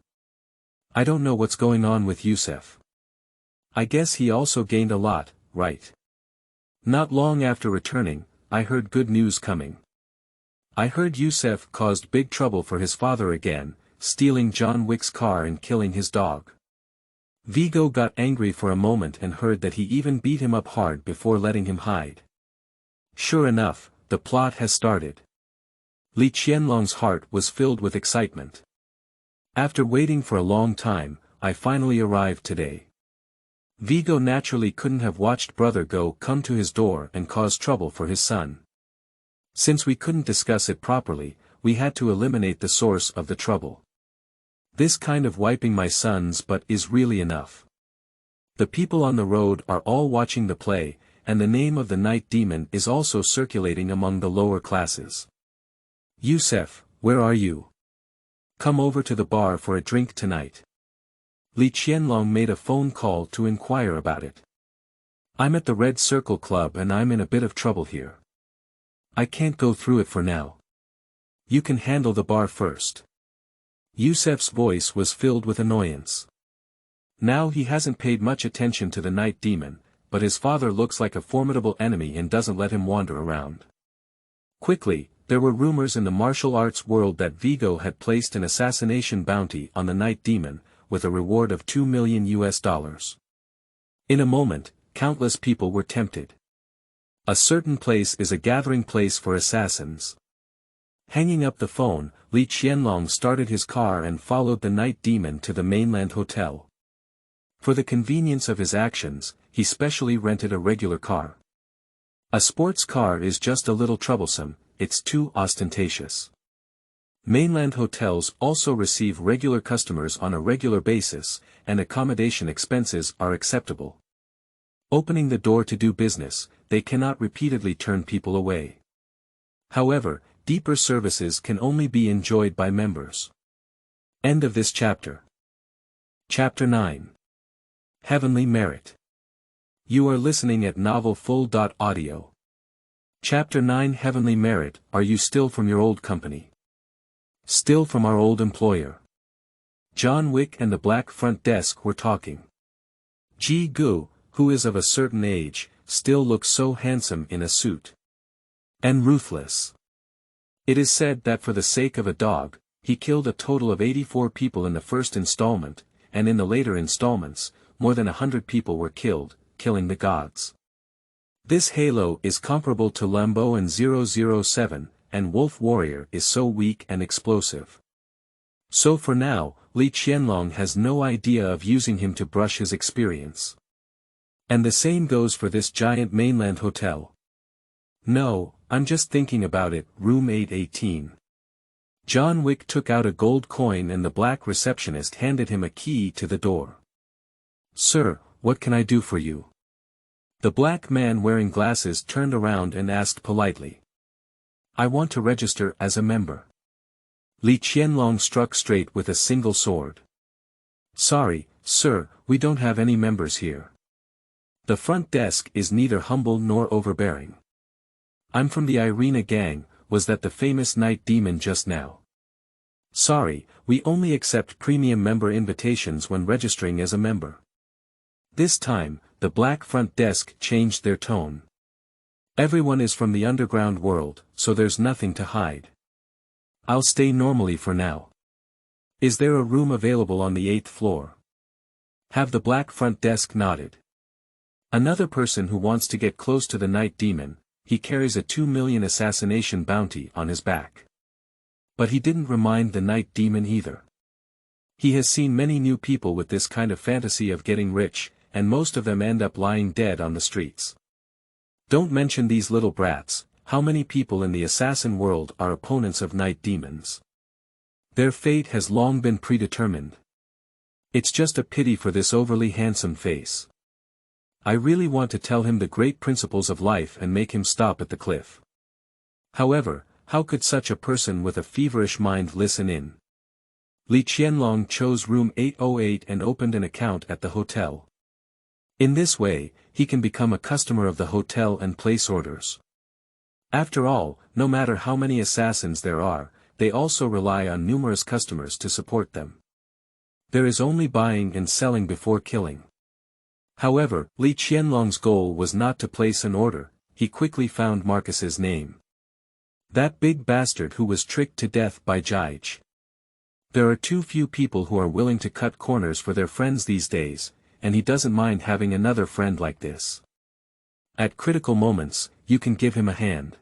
I don't know what's going on with Yusef. I guess he also gained a lot, right? Not long after returning, I heard good news coming. I heard Yusef caused big trouble for his father again, stealing John Wick's car and killing his dog. Vigo got angry for a moment and heard that he even beat him up hard before letting him hide. Sure enough, the plot has started. Li Qianlong's heart was filled with excitement. After waiting for a long time, I finally arrived today. Vigo naturally couldn't have watched Brother Go come to his door and cause trouble for his son. Since we couldn't discuss it properly, we had to eliminate the source of the trouble. This kind of wiping my son's butt is really enough. The people on the road are all watching the play, and the name of the night demon is also circulating among the lower classes. Yusef, where are you? Come over to the bar for a drink tonight. Li Qianlong made a phone call to inquire about it. I'm at the Red Circle Club and I'm in a bit of trouble here. I can't go through it for now. You can handle the bar first. Yusef's voice was filled with annoyance. Now he hasn't paid much attention to the night demon, but his father looks like a formidable enemy and doesn't let him wander around. Quickly, there were rumors in the martial arts world that Vigo had placed an assassination bounty on the night demon, with a reward of $2 million. In a moment, countless people were tempted. A certain place is a gathering place for assassins. Hanging up the phone, Li Qianlong started his car and followed the night demon to the mainland hotel. For the convenience of his actions, he specially rented a regular car. A sports car is just a little troublesome, it's too ostentatious. Mainland hotels also receive regular customers on a regular basis, and accommodation expenses are acceptable. Opening the door to do business, they cannot repeatedly turn people away. However, deeper services can only be enjoyed by members. End of this chapter. Chapter 9. Heavenly Merit. You are listening at novelfull.audio. Chapter 9 Heavenly Merit. Are you still from your old company? Still from our old employer. John Wick and the Black Front Desk were talking. Ji Gu, who is of a certain age, still looks so handsome in a suit. And ruthless. It is said that for the sake of a dog, he killed a total of 84 people in the first installment, and in the later installments, more than 100 people were killed, killing the gods. This halo is comparable to Lambeau and 007, and Wolf Warrior is so weak and explosive. So for now, Li Qianlong has no idea of using him to brush his experience. And the same goes for this giant mainland hotel. No, I'm just thinking about it. Room 818. John Wick took out a gold coin and the black receptionist handed him a key to the door. Sir, what can I do for you? The black man wearing glasses turned around and asked politely. I want to register as a member. Li Qianlong struck straight with a single sword. Sorry, sir, we don't have any members here. The front desk is neither humble nor overbearing. I'm from the Irina gang, was that the famous night demon just now? Sorry, we only accept premium member invitations when registering as a member. This time, the black front desk changed their tone. Everyone is from the underground world, so there's nothing to hide. I'll stay normally for now. Is there a room available on the 8th floor? Have the black front desk nodded. Another person who wants to get close to the night demon, he carries a 2 million assassination bounty on his back. But he didn't remind the night demon either. He has seen many new people with this kind of fantasy of getting rich, and most of them end up lying dead on the streets. Don't mention these little brats. How many people in the assassin world are opponents of night demons? Their fate has long been predetermined. It's just a pity for this overly handsome face. I really want to tell him the great principles of life and make him stop at the cliff. However, how could such a person with a feverish mind listen in? Li Qianlong chose room 808 and opened an account at the hotel. In this way, he can become a customer of the hotel and place orders. After all, no matter how many assassins there are, they also rely on numerous customers to support them. There is only buying and selling before killing. However, Li Qianlong's goal was not to place an order, he quickly found Marcus's name. That big bastard who was tricked to death by Jige. There are too few people who are willing to cut corners for their friends these days, and he doesn't mind having another friend like this. At critical moments, you can give him a hand.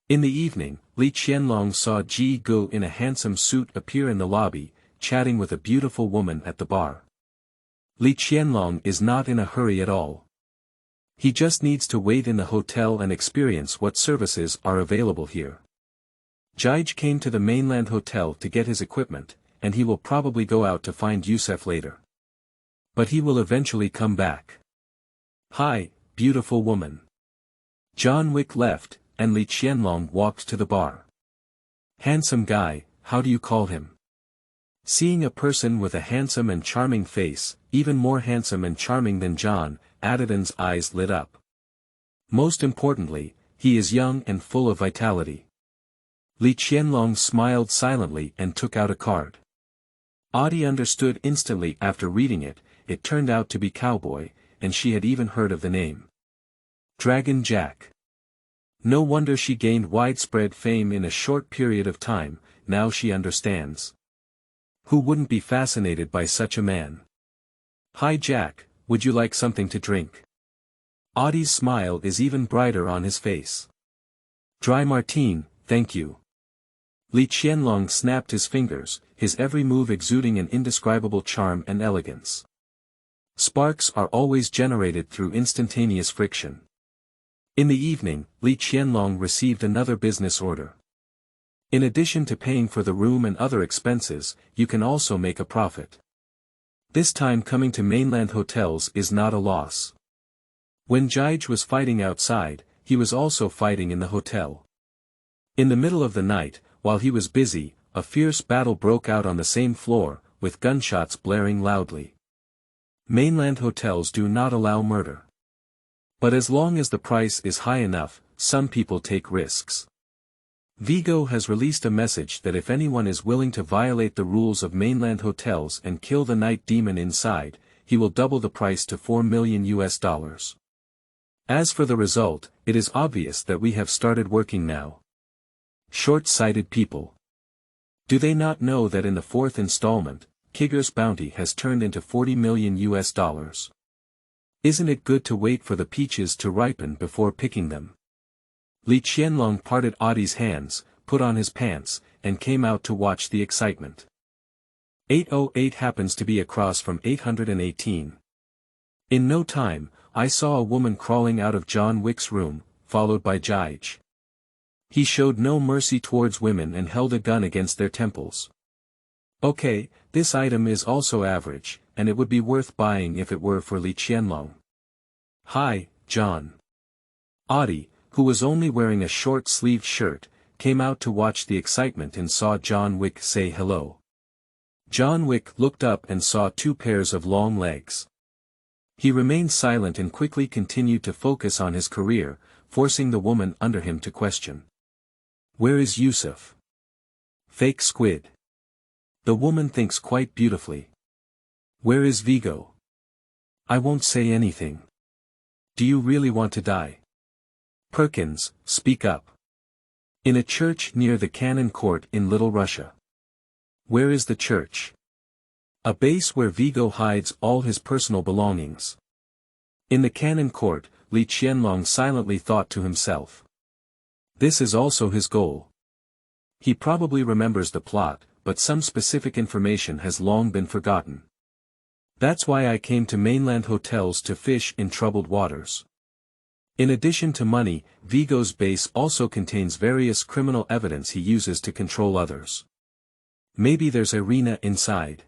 In the evening, Li Qianlong saw Ji Go in a handsome suit appear in the lobby, chatting with a beautiful woman at the bar. Li Qianlong is not in a hurry at all. He just needs to wait in the hotel and experience what services are available here. Jige came to the mainland hotel to get his equipment, and he will probably go out to find Yusef later. But he will eventually come back. Hi, beautiful woman. John Wick left, and Li Qianlong walked to the bar. Handsome guy, how do you call him? Seeing a person with a handsome and charming face, even more handsome and charming than John, Adidan's eyes lit up. Most importantly, he is young and full of vitality. Li Qianlong smiled silently and took out a card. Audie understood instantly after reading it, it turned out to be Cowboy, and she had even heard of the name. Dragon Jack. No wonder she gained widespread fame in a short period of time, now she understands. Who wouldn't be fascinated by such a man? Hi Jack, would you like something to drink? Audie's smile is even brighter on his face. Dry martine, thank you. Li Qianlong snapped his fingers, his every move exuding an indescribable charm and elegance. Sparks are always generated through instantaneous friction. In the evening, Li Qianlong received another business order. In addition to paying for the room and other expenses, you can also make a profit. This time coming to mainland hotels is not a loss. When Jige was fighting outside, he was also fighting in the hotel. In the middle of the night, while he was busy, a fierce battle broke out on the same floor, with gunshots blaring loudly. Mainland hotels do not allow murder. But as long as the price is high enough, some people take risks. Vigo has released a message that if anyone is willing to violate the rules of mainland hotels and kill the night demon inside, he will double the price to $4 million. As for the result, it is obvious that we have started working now. Short-sighted people. Do they not know that in the fourth installment, Kiger's bounty has turned into $40 million? Isn't it good to wait for the peaches to ripen before picking them? Li Qianlong parted Audie's hands, put on his pants, and came out to watch the excitement. 808 happens to be across from 818. In no time, I saw a woman crawling out of John Wick's room, followed by Jige. He showed no mercy towards women and held a gun against their temples. Okay, this item is also average, and it would be worth buying if it were for Li Qianlong. Hi, John. Audie, who was only wearing a short-sleeved shirt, came out to watch the excitement and saw John Wick say hello. John Wick looked up and saw two pairs of long legs. He remained silent and quickly continued to focus on his career, forcing the woman under him to question. Where is Yusuf? Fake squid. The woman thinks quite beautifully. Where is Vigo? I won't say anything. Do you really want to die? Perkins, speak up. In a church near the Cannon Court in Little Russia. Where is the church? A base where Vigo hides all his personal belongings. In the Cannon Court, Li Qianlong silently thought to himself. This is also his goal. He probably remembers the plot, but some specific information has long been forgotten. That's why I came to mainland hotels to fish in troubled waters. In addition to money, Vigo's base also contains various criminal evidence he uses to control others. Maybe there's Irina inside.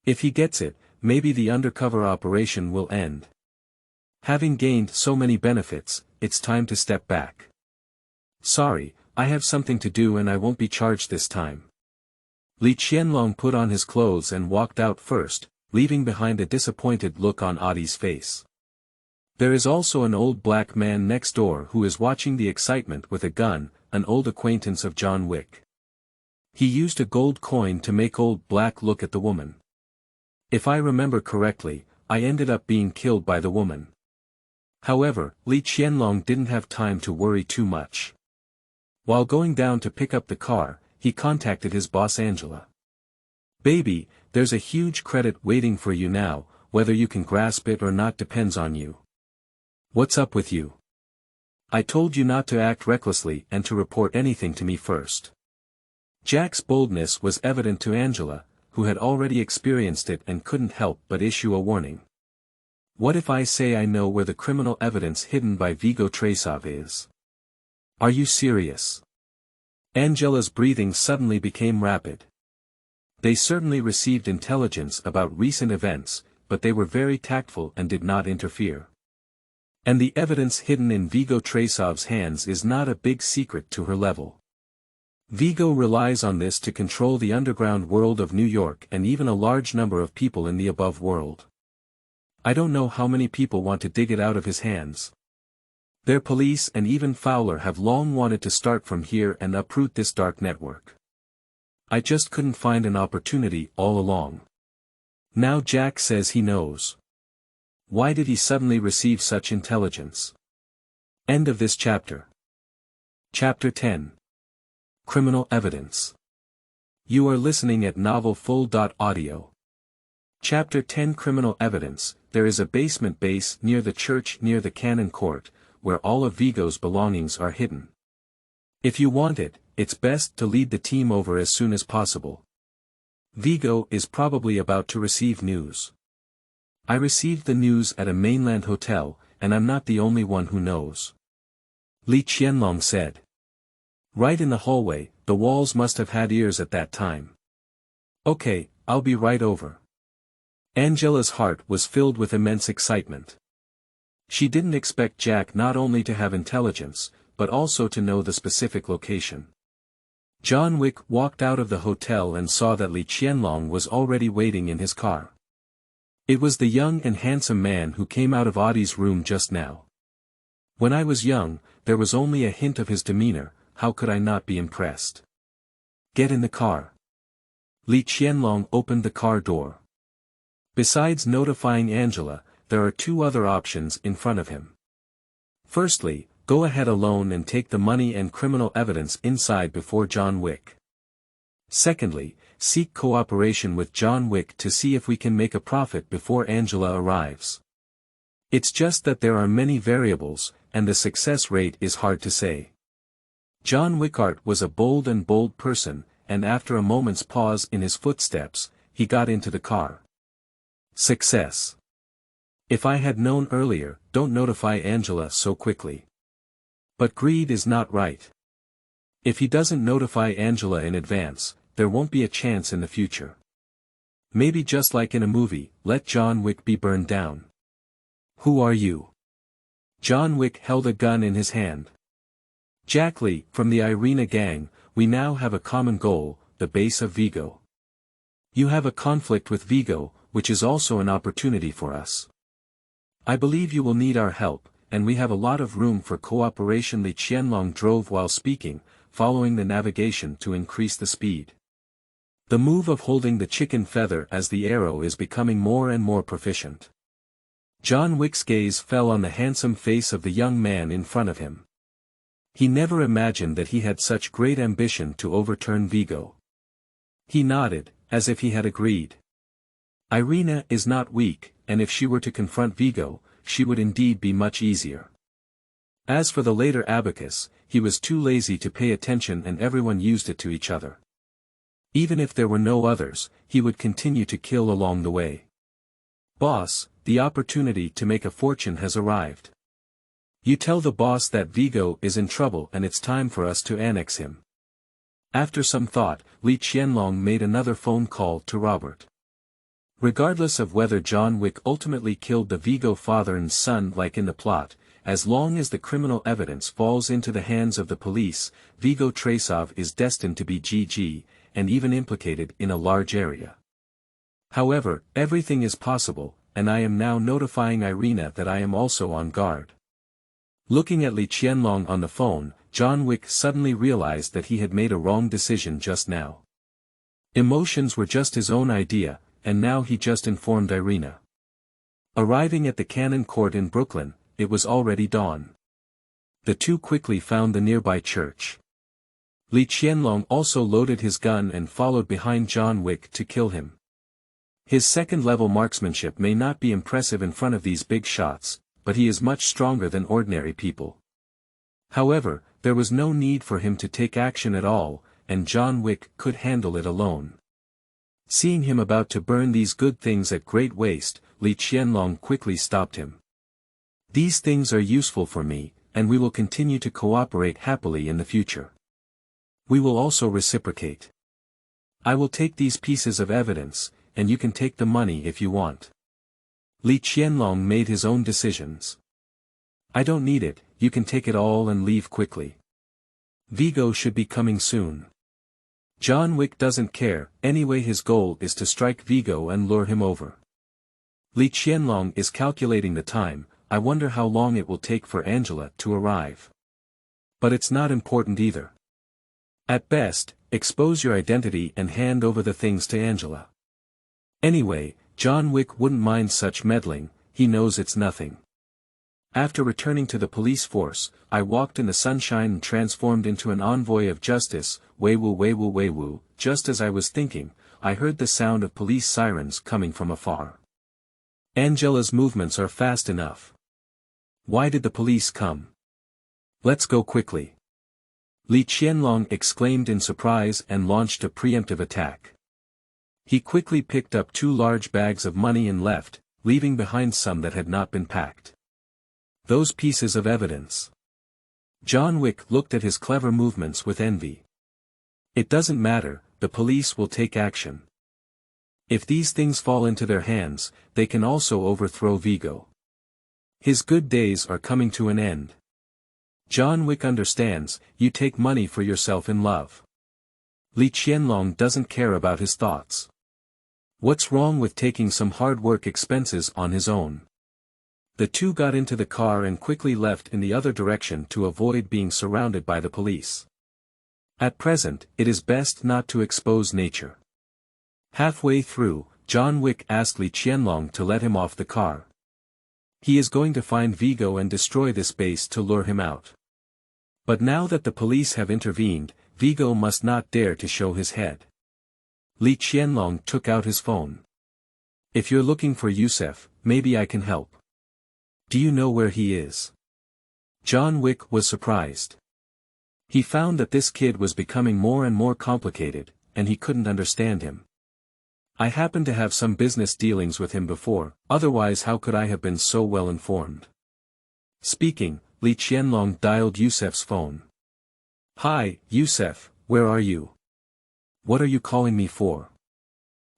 If he gets it, maybe the undercover operation will end. Having gained so many benefits, it's time to step back. Sorry, I have something to do and I won't be charged this time. Li Qianlong put on his clothes and walked out first, leaving behind a disappointed look on Audie's face. There is also an old black man next door who is watching the excitement with a gun, an old acquaintance of John Wick. He used a gold coin to make old black look at the woman. If I remember correctly, I ended up being killed by the woman. However, Li Qianlong didn't have time to worry too much. While going down to pick up the car, he contacted his boss Angela. "Baby, there's a huge credit waiting for you now, whether you can grasp it or not depends on you. What's up with you? I told you not to act recklessly and to report anything to me first." Jack's boldness was evident to Angela, who had already experienced it and couldn't help but issue a warning. "What if I say I know where the criminal evidence hidden by Vigo Trasov is? Are you serious?" Angela's breathing suddenly became rapid. They certainly received intelligence about recent events, but they were very tactful and did not interfere. And the evidence hidden in Vigo Trasov's hands is not a big secret to her level. Vigo relies on this to control the underground world of New York and even a large number of people in the above world. I don't know how many people want to dig it out of his hands. Their police and even Fowler have long wanted to start from here and uproot this dark network. I just couldn't find an opportunity all along. Now Jack says he knows. Why did he suddenly receive such intelligence? End of this chapter. Chapter 10. Criminal Evidence. You are listening at novelfull.audio. Chapter 10 Criminal Evidence. There is a basement base near the church near the Cannon Court, where all of Vigo's belongings are hidden. If you want it, it's best to lead the team over as soon as possible. Vigo is probably about to receive news. I received the news at a mainland hotel, and I'm not the only one who knows. Li Qianlong said. Right in the hallway, the walls must have had ears at that time. Okay, I'll be right over. Angela's heart was filled with immense excitement. She didn't expect Jack not only to have intelligence, but also to know the specific location. John Wick walked out of the hotel and saw that Li Qianlong was already waiting in his car. It was the young and handsome man who came out of Audie's room just now. When I was young, there was only a hint of his demeanor. How could I not be impressed? Get in the car. Li Qianlong opened the car door. Besides notifying Angela, there are two other options in front of him. Firstly, go ahead alone and take the money and criminal evidence inside before John Wick. Secondly, seek cooperation with John Wick to see if we can make a profit before Angela arrives. It's just that there are many variables, and the success rate is hard to say. John Wickart was a bold person, and after a moment's pause in his footsteps, he got into the car. Success. If I had known earlier, don't notify Angela so quickly. But greed is not right. If he doesn't notify Angela in advance, there won't be a chance in the future. Maybe just like in a movie, let John Wick be burned down. Who are you? John Wick held a gun in his hand. Jack Lee, from the Irina gang, we now have a common goal, the base of Vigo. You have a conflict with Vigo, which is also an opportunity for us. I believe you will need our help, and we have a lot of room for cooperation. Li Qianlong drove while speaking, following the navigation to increase the speed. The move of holding the chicken feather as the arrow is becoming more and more proficient. John Wick's gaze fell on the handsome face of the young man in front of him. He never imagined that he had such great ambition to overturn Vigo. He nodded, as if he had agreed. Irina is not weak, and if she were to confront Vigo, she would indeed be much easier. As for the later abacus, he was too lazy to pay attention and everyone used it to each other. Even if there were no others, he would continue to kill along the way. Boss, the opportunity to make a fortune has arrived. You tell the boss that Vigo is in trouble and it's time for us to annex him. After some thought, Li Qianlong made another phone call to Robert. Regardless of whether John Wick ultimately killed the Vigo father and son like in the plot, as long as the criminal evidence falls into the hands of the police, Vigo Trasov is destined to be GG, and even implicated in a large area. However, everything is possible, and I am now notifying Irina that I am also on guard. Looking at Li Qianlong on the phone, John Wick suddenly realized that he had made a wrong decision just now. Emotions were just his own idea, and now he just informed Irina. Arriving at the Cannon Court in Brooklyn, it was already dawn. The two quickly found the nearby church. Li Qianlong also loaded his gun and followed behind John Wick to kill him. His second-level marksmanship may not be impressive in front of these big shots, but he is much stronger than ordinary people. However, there was no need for him to take action at all, and John Wick could handle it alone. Seeing him about to burn these good things at great waste, Li Qianlong quickly stopped him. These things are useful for me, and we will continue to cooperate happily in the future. We will also reciprocate. I will take these pieces of evidence, and you can take the money if you want. Li Qianlong made his own decisions. I don't need it, you can take it all and leave quickly. Vigo should be coming soon. John Wick doesn't care, anyway his goal is to strike Vigo and lure him over. Li Qianlong is calculating the time, I wonder how long it will take for Angela to arrive. But it's not important either. At best, expose your identity and hand over the things to Angela. Anyway, John Wick wouldn't mind such meddling, he knows it's nothing. After returning to the police force, I walked in the sunshine and transformed into an envoy of justice, Weiwu Weiwu Weiwu. Just as I was thinking, I heard the sound of police sirens coming from afar. Angela's movements are fast enough. Why did the police come? Let's go quickly. Li Qianlong exclaimed in surprise and launched a preemptive attack. He quickly picked up 2 large bags of money and left, leaving behind some that had not been packed. Those pieces of evidence. John Wick looked at his clever movements with envy. It doesn't matter, the police will take action. If these things fall into their hands, they can also overthrow Vigo. His good days are coming to an end. John Wick understands, you take money for yourself in love. Li Qianlong doesn't care about his thoughts. What's wrong with taking some hard work expenses on his own? The two got into the car and quickly left in the other direction to avoid being surrounded by the police. At present, it is best not to expose nature. Halfway through, John Wick asked Li Qianlong to let him off the car. He is going to find Vigo and destroy this base to lure him out. But now that the police have intervened, Vigo must not dare to show his head. Li Qianlong took out his phone. If you're looking for Yusef, maybe I can help. Do you know where he is? John Wick was surprised. He found that this kid was becoming more and more complicated, and he couldn't understand him. I happened to have some business dealings with him before, otherwise how could I have been so well informed? Speaking, Li Qianlong dialed Yusef's phone. Hi, Yusef, where are you? What are you calling me for?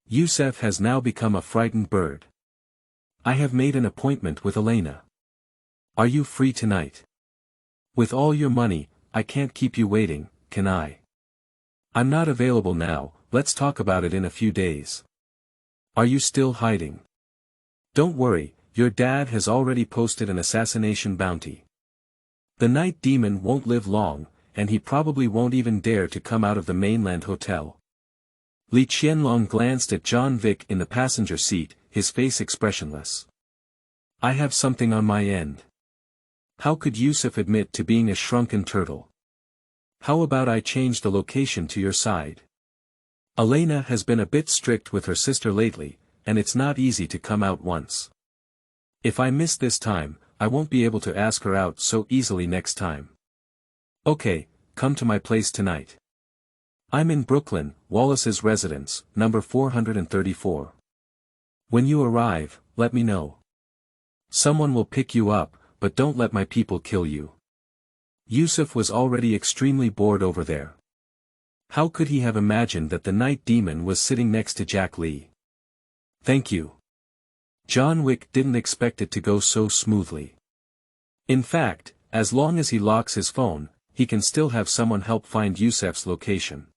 Yusef has now become a frightened bird. I have made an appointment with Elena. Are you free tonight? With all your money, I can't keep you waiting, can I? I'm not available now, let's talk about it in a few days. Are you still hiding? Don't worry, your dad has already posted an assassination bounty. The night demon won't live long, and he probably won't even dare to come out of the mainland hotel. Li Qianlong glanced at John Wick in the passenger seat, his face expressionless. I have something on my end. How could Yusef admit to being a shrunken turtle? How about I change the location to your side? Elena has been a bit strict with her sister lately, and it's not easy to come out once. If I miss this time, I won't be able to ask her out so easily next time. Okay, come to my place tonight. I'm in Brooklyn, Wallace's residence, number 434. When you arrive, let me know. Someone will pick you up, but don't let my people kill you. Yusef was already extremely bored over there. How could he have imagined that the night demon was sitting next to Jack Lee? Thank you. John Wick didn't expect it to go so smoothly. In fact, as long as he locks his phone, he can still have someone help find Yusef's location.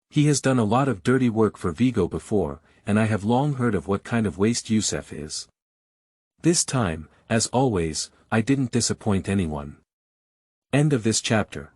He has done a lot of dirty work for Vigo before, and I have long heard of what kind of waste Yusef is. This time, as always, I didn't disappoint anyone. End of this chapter.